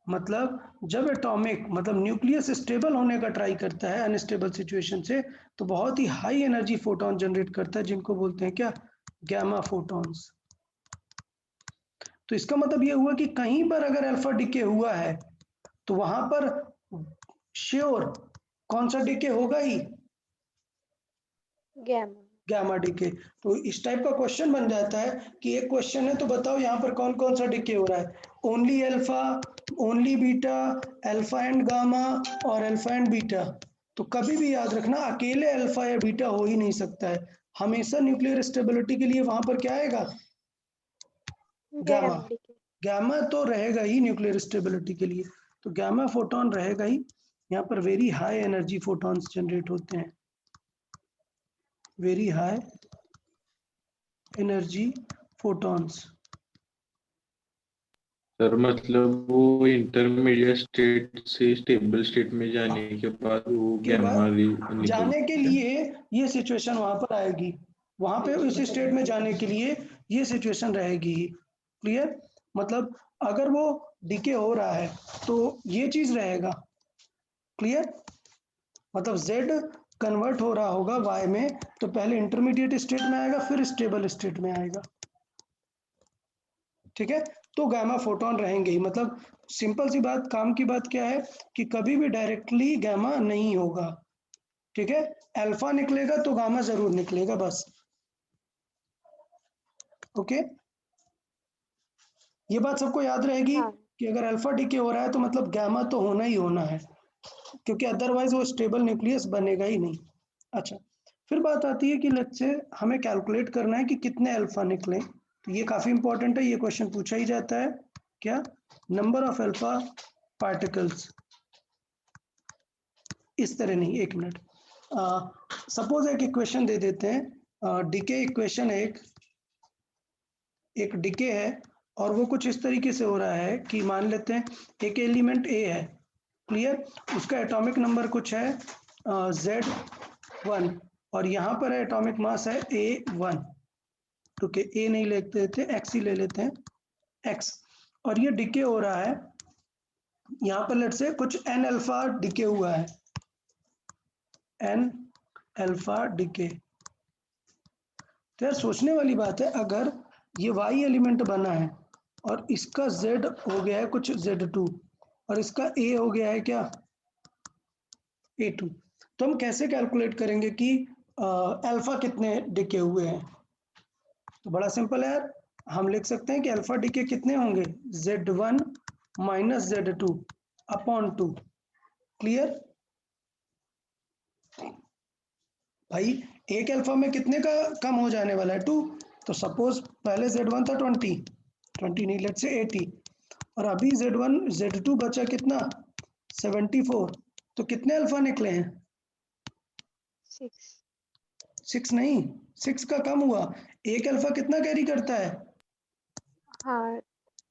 मतलब जब एटॉमिक मतलब न्यूक्लियस स्टेबल होने का ट्राई करता है अनस्टेबल सिचुएशन से, तो बहुत ही हाई एनर्जी फोटॉन जनरेट करता है, जिनको बोलते हैं क्या, गैमा फोटॉन्स। तो इसका मतलब ये हुआ कि कहीं पर अगर अल्फा डिके हुआ है तो वहां पर श्योर कौन सा डिके होगा ही, गैमा। Gamma decay. तो इस टाइप का क्वेश्चन बन जाता है कि एक क्वेश्चन है तो बताओ यहाँ पर कौन कौन सा डिके हो रहा है, only alpha, only beta, alpha and gamma और अल्फा एंड बीटा। तो कभी भी याद रखना अकेले अल्फा या बीटा हो ही नहीं सकता है, हमेशा न्यूक्लियर स्टेबिलिटी के लिए वहां पर क्या आएगा, गैमा। गैमा तो रहेगा ही न्यूक्लियर स्टेबिलिटी के लिए, तो गैमा फोटोन रहेगा ही। यहाँ पर very high energy photons generate होते हैं, very high energy photons. Sir मतलब वो इंटरमीडिएट स्टेट से स्टेबल स्टेट में जाने के बाद वो के बाद गैमा रे निकल जाने के लिए ये सिचुएशन वहां पर आएगी, वहां पे उस स्टेट में जाने के लिए ये सिचुएशन रहेगी। क्लियर, मतलब अगर वो डिके हो रहा है तो ये चीज रहेगा। क्लियर, मतलब Z कन्वर्ट हो रहा होगा y में, तो पहले इंटरमीडिएट स्टेट में आएगा फिर स्टेबल स्टेट में आएगा। ठीक है, तो गामा फोटोन रहेंगे ही। मतलब सिंपल सी बात, काम की बात क्या है कि कभी भी डायरेक्टली गामा नहीं होगा। ठीक है, अल्फा निकलेगा तो गामा जरूर निकलेगा, बस। ओके, ये बात सबको याद रहेगी हाँ कि अगर अल्फा डीके हो रहा है तो मतलब गामा तो होना ही होना है, क्योंकि अदरवाइज वो स्टेबल न्यूक्लियस बनेगा ही नहीं। अच्छा, फिर बात आती है कि लेट्स से हमें कैलकुलेट करना है कि कितने अल्फा निकले। तो ये काफी इंपॉर्टेंट है, ये क्वेश्चन पूछा ही जाता है। क्या? Number of alpha particles. इस तरह नहीं, एक मिनट, सपोज एक इक्वेशन दे देते हैं, डीके इक्वेशन, एक डीके है और वो कुछ इस तरीके से हो रहा है कि मान लेते हैं एक एलिमेंट ए है, क्लियर, उसका एटॉमिक नंबर कुछ है Z1 और यहाँ पर एटॉमिक मास है A1, क्योंकि ए नहीं लेते थे, एक्स ही ले लेते हैं, एक्स, और ये डिके हो रहा है। यहाँ पर लेट से कुछ एन अल्फा डिके हुआ है, एन अल्फा डिके। तो यार सोचने वाली बात है, अगर ये वाई एलिमेंट बना है और इसका जेड हो गया है कुछ Z2 और इसका ए हो गया है क्या, A2, तो हम कैसे कैलकुलेट करेंगे कि अल्फा कितने डिके हुए हैं? तो बड़ा सिंपल है यार, हम लिख सकते हैं कि अल्फा डिके कितने होंगे, Z1 minus Z2 upon 2। Clear भाई, एक अल्फा में कितने का कम हो जाने वाला है, 2। तो सपोज पहले Z1 था 20 नहीं, लेट से 80, और अभी Z1 Z2 बचा कितना, 74। तो कितने अल्फा निकले हैं? 6। 6 नहीं, 6 का कम हुआ। एक अल्फा कितना कैरी करता है? हाँ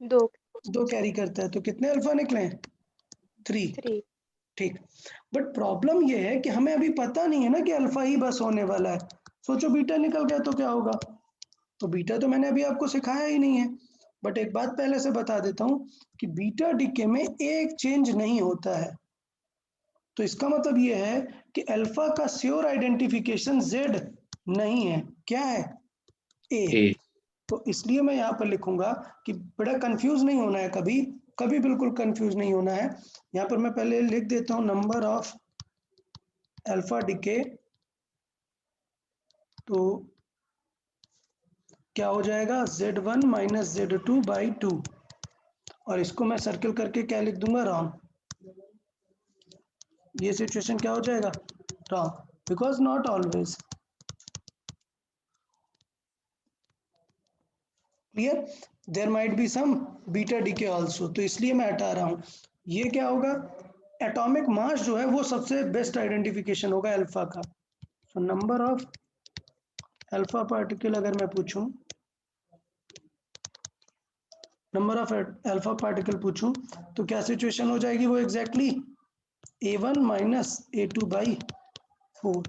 2 2 कैरी करता है, तो कितने अल्फा निकले? 3। 3। ठीक, बट प्रॉब्लम ये है कि हमें अभी पता नहीं है ना कि अल्फा ही बस होने वाला है। सोचो बीटा निकल गया तो क्या होगा? तो बीटा तो मैंने अभी आपको सिखाया ही नहीं है, बट एक बात पहले से बता देता हूँ कि बीटा डिके में एक चेंज नहीं होता है। तो इसका मतलब ये है कि अल्फा का श्योर आइडेंटिफिकेशन जेड नहीं है, क्या है, ए। ए। तो इसलिए मैं यहाँ पर लिखूंगा कि बड़ा कंफ्यूज नहीं होना है, कभी कभी बिल्कुल कंफ्यूज नहीं होना है। यहाँ पर मैं पहले लिख देता हूँ नंबर ऑफ अल्फा डिके, तो क्या हो जाएगा, Z1 माइनस Z2 बाई 2, और इसको मैं सर्कल करके क्या लिख दूंगा, रॉन्ग। ये सिचुएशन क्या हो जाएगा, wrong, because not always. Clear, there might be some beta decay also, तो इसलिए मैं हटा रहा हूं। ये क्या होगा, एटॉमिक मास जो है वो सबसे बेस्ट आइडेंटिफिकेशन होगा अल्फा का। So number of alpha particle अगर मैं पूछूं, नंबर ऑफ अल्फा पार्टिकल पूछूं, तो क्या सिचुएशन हो जाएगी वो exactly A1 minus A2 by 4,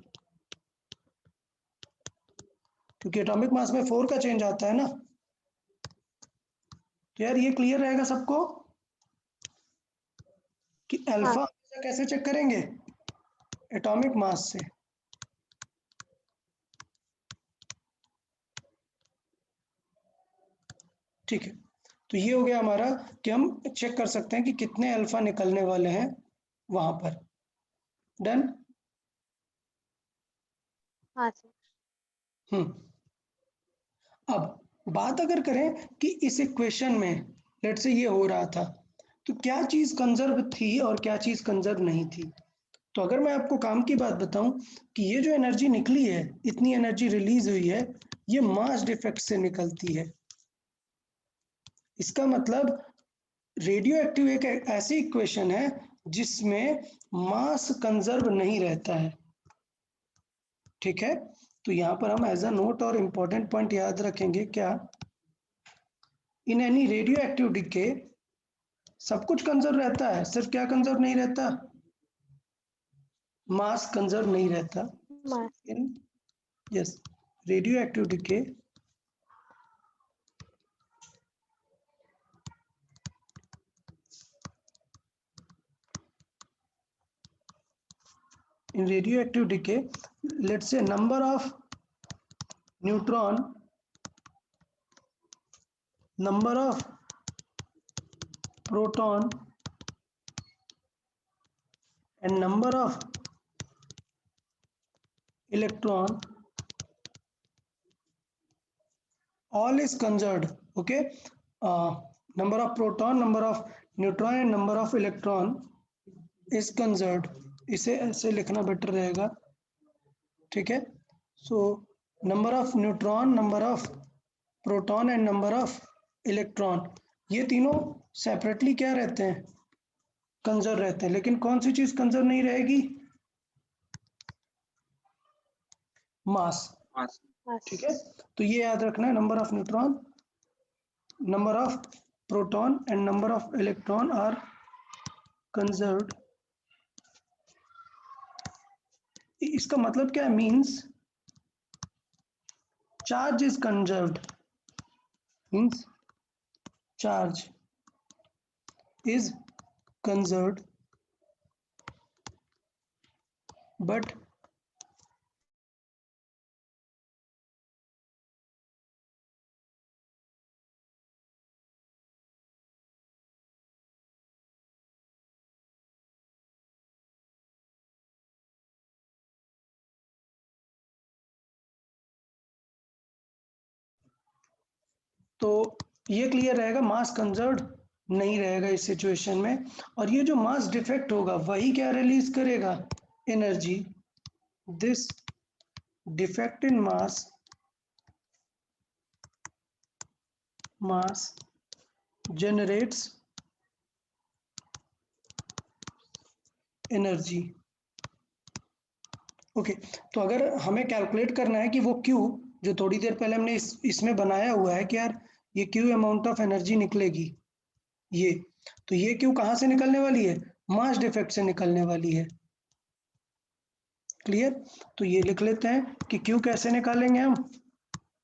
क्योंकि एटॉमिक मास में 4 का चेंज आता है ना। तो यार ये क्लियर रहेगा सबको कि हाँ अल्फा कैसे चेक करेंगे, एटॉमिक मास से। ठीक है, तो ये हो गया हमारा कि हम चेक कर सकते हैं कि कितने अल्फा निकलने वाले हैं वहां पर। डन। हाँ सर। अब बात अगर करें कि इस इक्वेशन में लेट से ये हो रहा था, तो क्या चीज कंजर्व थी और क्या चीज कंजर्व नहीं थी। तो अगर मैं आपको काम की बात बताऊं कि ये जो एनर्जी निकली है, इतनी एनर्जी रिलीज हुई है, ये मास डिफेक्ट से निकलती है। इसका मतलब रेडियो एक्टिव एक ऐसी इक्वेशन है जिसमें मास कंजर्व नहीं रहता है। ठीक है, तो यहां पर हम एज अ नोट और इंपॉर्टेंट पॉइंट याद रखेंगे, क्या, in any radio active decay सब कुछ कंजर्व रहता है, सिर्फ क्या कंजर्व नहीं रहता, मास कंजर्व नहीं रहता। Mass. In yes radioactive decay in radioactive decay, let's say number of neutron, number of proton and number of electron all is conserved. Okay, number of proton, number of neutron and number of electron is conserved. इसे ऐसे लिखना better रहेगा, ठीक है. So number of neutron, number of proton and number of electron, ये तीनों separately क्या रहते हैं, कंजर्व रहते हैं. लेकिन कौन सी चीज कंजर्व नहीं रहेगी, मास. मास ठीक है, तो ये याद रखना है, number of neutron, number of proton and number of electron are conserved. इसका मतलब क्या है, means charge is conserved, means charge is conserved but तो ये क्लियर रहेगा, मास कंजर्व्ड नहीं रहेगा इस सिचुएशन में. और ये जो मास डिफेक्ट होगा वही क्या रिलीज करेगा, energy. This defect in mass generates energy. Okay, तो अगर हमें कैलकुलेट करना है कि वो क्यू जो थोड़ी देर पहले हमने इसमें बनाया हुआ है कि यार ये क्यू अमाउंट ऑफ एनर्जी निकलेगी, ये तो ये क्यू कहाँ से निकलने वाली है, मास डिफेक्ट से निकलने वाली है. क्लियर, तो ये लिख लेते हैं कि क्यू कैसे निकालेंगे हम,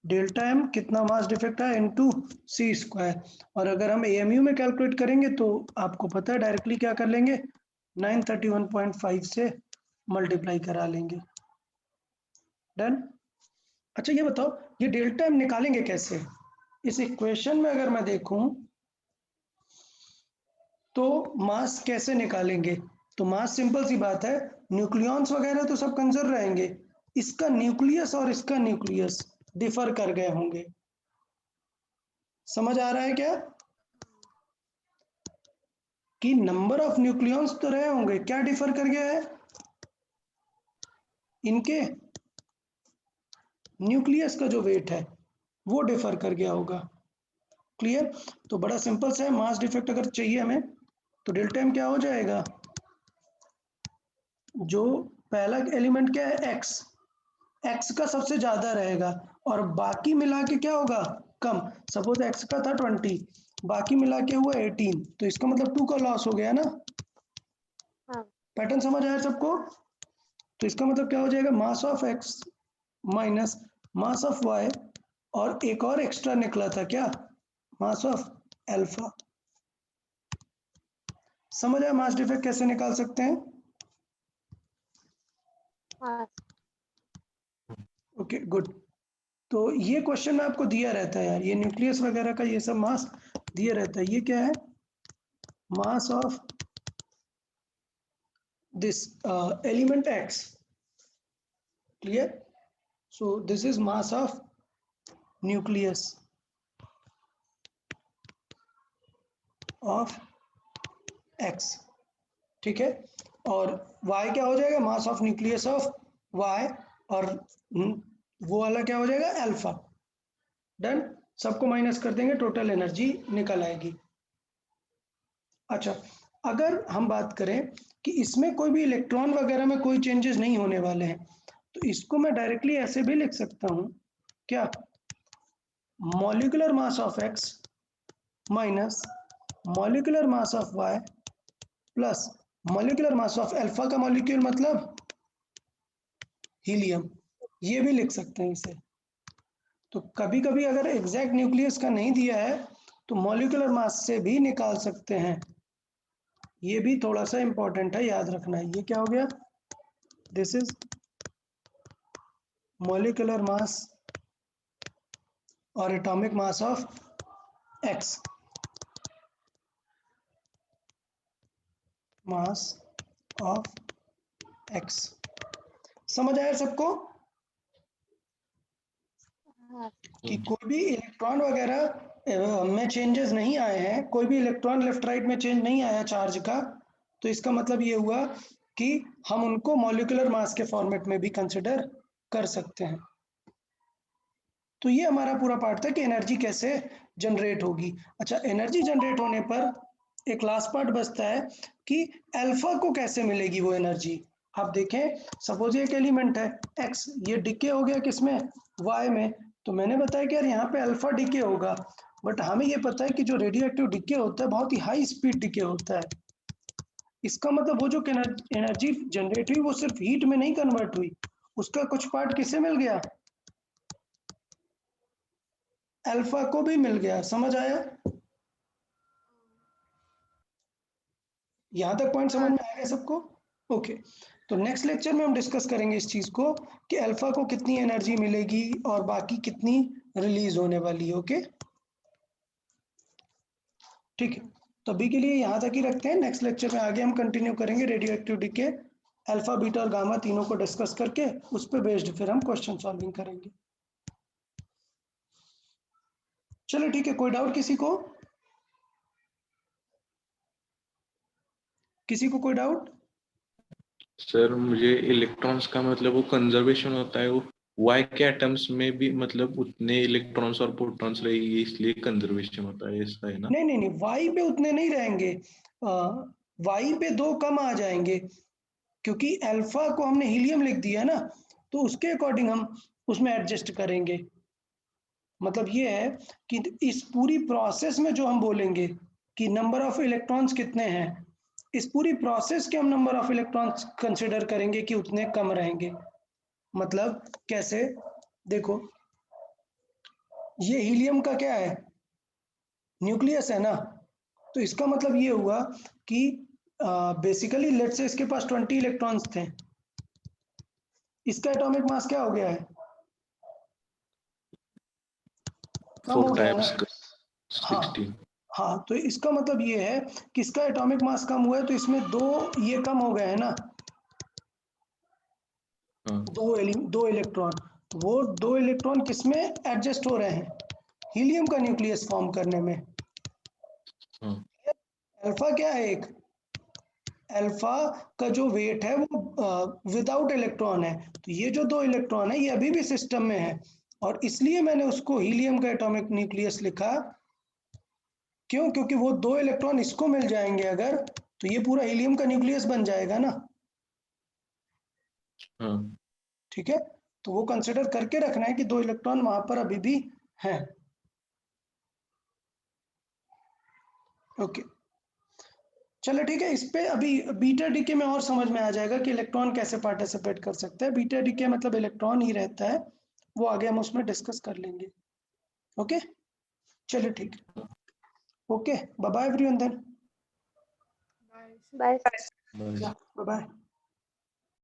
डेल्टा एम कितना मास डिफेक्ट है इनटू सी स्क्वायर. और अगर हम एएमयू में कैलकुलेट करेंगे तो आपको पता है डायरेक्टली क्या कर लेंगे, 931.5 से मल्टीप्लाई करा लेंगे. डन. अच्छा ये बताओ, ये डेल्टा एम निकालेंगे कैसे, इस इक्वेशन में अगर मैं देखूं तो मास कैसे निकालेंगे. तो मास सिंपल सी बात है, न्यूक्लियॉन्स वगैरह तो सब कंजर्व रहेंगे, इसका न्यूक्लियस और इसका न्यूक्लियस डिफर कर गए होंगे. समझ आ रहा है क्या, कि नंबर ऑफ न्यूक्लियॉन्स तो रहे होंगे, क्या डिफर कर गया है, इनके न्यूक्लियस का जो वेट है वो डिफर कर गया होगा. क्लियर, तो बड़ा सिंपल सा है, मास डिफेक्ट अगर चाहिए हमें तो डेल्टा एम क्या हो जाएगा, जो पहला एलिमेंट क्या है, एक्स, एक्स का सबसे ज्यादा रहेगा और बाकी मिला के क्या होगा, कम. सपोज एक्स का था 20, बाकी मिला के हुआ 18, तो इसका मतलब 2 का लॉस हो गया ना. पैटर्न समझ आया सबको, तो इसका मतलब क्या हो जाएगा, mass of X minus mass of Y, और एक और एक्स्ट्रा निकला था क्या, मास ऑफ अल्फा. समझ आया मास डिफेक्ट कैसे निकाल सकते हैं. Okay good. तो ये क्वेश्चन में आपको दिया रहता है यार, ये न्यूक्लियस वगैरह का ये सब मास दिया रहता है. ये क्या है, mass of this element x. Clear, so this is mass of nucleus of x. ठीक है, और y क्या हो जाएगा, mass of nucleus of y, और वो वाला क्या हो जाएगा, अल्फा. डन, सबको माइनस कर देंगे, टोटल एनर्जी निकल आएगी. अच्छा, अगर हम बात करें कि इसमें कोई भी इलेक्ट्रॉन वगैरह में कोई चेंजेस नहीं होने वाले हैं, तो इसको मैं डायरेक्टली ऐसे भी लिख सकता हूं, क्या, molecular mass of x minus molecular mass of y plus molecular mass of alpha का मॉलिक्यूल मतलब हीलियम. ये भी लिख सकते हैं इसे. तो कभी कभी अगर एग्जैक्ट न्यूक्लियस का नहीं दिया है तो मॉलिक्यूलर मास से भी निकाल सकते हैं. ये भी थोड़ा सा इंपॉर्टेंट है, याद रखना है. ये क्या हो गया, this is molecular mass or atomic mass of X. Mass of X. समझ आया सबको हाँ कि कोई भी इलेक्ट्रॉन वगैरह में चेंजेस नहीं आए हैं, कोई भी इलेक्ट्रॉन लेफ्ट राइट में चेंज नहीं आया चार्ज का, तो इसका मतलब ये हुआ कि हम उनको मॉलिक्यूलर मास के फॉर्मेट में भी कंसिडर कर सकते हैं। तो ये हमारा पूरा पार्ट था कि एनर्जी कैसे जनरेट होगी। अच्छा, एनर्जी जनरेट होने पर एक लास्ट पार्ट बचता है कि अल्फा को कैसे मिलेगी वो एनर्जी। आप देखें, सपोज एक एलिमेंट है एक्स, ये डिके हो गया किसमें, वाई में, तो मैंने बताया कि यार यहाँ पे अल्फा डिके होगा, बट हमें ये पता है कि जो रेडियो एक्टिव डिके होता है बहुत ही हाई स्पीड डिके होता है। इसका मतलब वो जो एनर्जी जनरेट हुई वो सिर्फ हीट में नहीं कन्वर्ट हुई, उसका कुछ पार्ट किसे मिल गया, अल्फा को भी मिल गया। समझ आया? यहां तक पॉइंट समझ में आ गया सबको? ओके, तो नेक्स्ट लेक्चर में हम डिस्कस करेंगे इस चीज को कि अल्फा को कितनी एनर्जी मिलेगी और बाकी कितनी रिलीज होने वाली है। ओके, ठीक है, तो अभी के लिए यहां तक ही रखते हैं। नेक्स्ट लेक्चर में आगे हम कंटिन्यू करेंगे रेडियो एक्टिविटी के अल्फा बीटा और गामा तीनों को डिस्कस करके उस पर बेस्ड फिर हम क्वेश्चन सॉल्विंग करेंगे। चलो ठीक है, कोई डाउट किसी को? किसी को कोई डाउट? सर मुझे इलेक्ट्रॉन्स का मतलब वो कंजर्वेशन होता है, वो वाई के एटम्स में भी मतलब उतने इलेक्ट्रॉन्स और प्रोटॉन्स रहेंगे, इसलिए कंजर्वेशन होता है, ऐसा है ना? नहीं नहीं नहीं, वाई पे उतने नहीं रहेंगे, वाई पे 2 कम आ जाएंगे, क्योंकि अल्फा को हमने हीलियम लिख दिया ना, तो उसके अकॉर्डिंग हम उसमें एडजस्ट करेंगे। मतलब ये है कि इस पूरी प्रोसेस में जो हम बोलेंगे कि नंबर ऑफ इलेक्ट्रॉन्स कितने हैं, इस पूरी प्रोसेस के हम नंबर ऑफ इलेक्ट्रॉन्स कंसिडर करेंगे कि उतने कम रहेंगे। मतलब कैसे, देखो ये हीलियम का क्या है, न्यूक्लियस है ना, तो इसका मतलब ये हुआ कि बेसिकली लेट से इसके पास 20 इलेक्ट्रॉन्स थे, इसका एटॉमिक मास क्या हो गया है, कम हो 4 गया टाइम्स ना। हाँ 16। हाँ, तो इसका मतलब ये है कि इसका एटॉमिक मास कम हुआ है, तो इसमें 2 ये कम हो गए हैं ना, हाँ 2 इलेक्ट्रॉन, वो 2 इलेक्ट्रॉन किसमें एडजस्ट हो रहे हैं, हीलियम का न्यूक्लियस फॉर्म करने में। हाँ अल्फा क्या है, एक अल्फा का जो वेट है वो विदाउट इलेक्ट्रॉन है, तो ये जो 2 इलेक्ट्रॉन है ये अभी भी सिस्टम में है, और इसलिए मैंने उसको हीलियम का एटॉमिक न्यूक्लियस लिखा। क्यों? क्योंकि वो 2 इलेक्ट्रॉन इसको मिल जाएंगे अगर, तो ये पूरा हीलियम का न्यूक्लियस बन जाएगा ना। हाँ ठीक है, तो वो कंसिडर करके रखना है कि 2 इलेक्ट्रॉन वहां पर अभी भी हैं। ओके, चलो ठीक है, इस पे अभी बीटा डीके में और समझ में आ जाएगा कि इलेक्ट्रॉन कैसे पार्टिसिपेट कर सकते हैं। बीटा डीके मतलब इलेक्ट्रॉन ही रहता है, वो आगे हम उसमें डिस्कस कर लेंगे। ओके, चलो ठीक है, okay, bye bye everyone then. Bye. बस। Bye bye.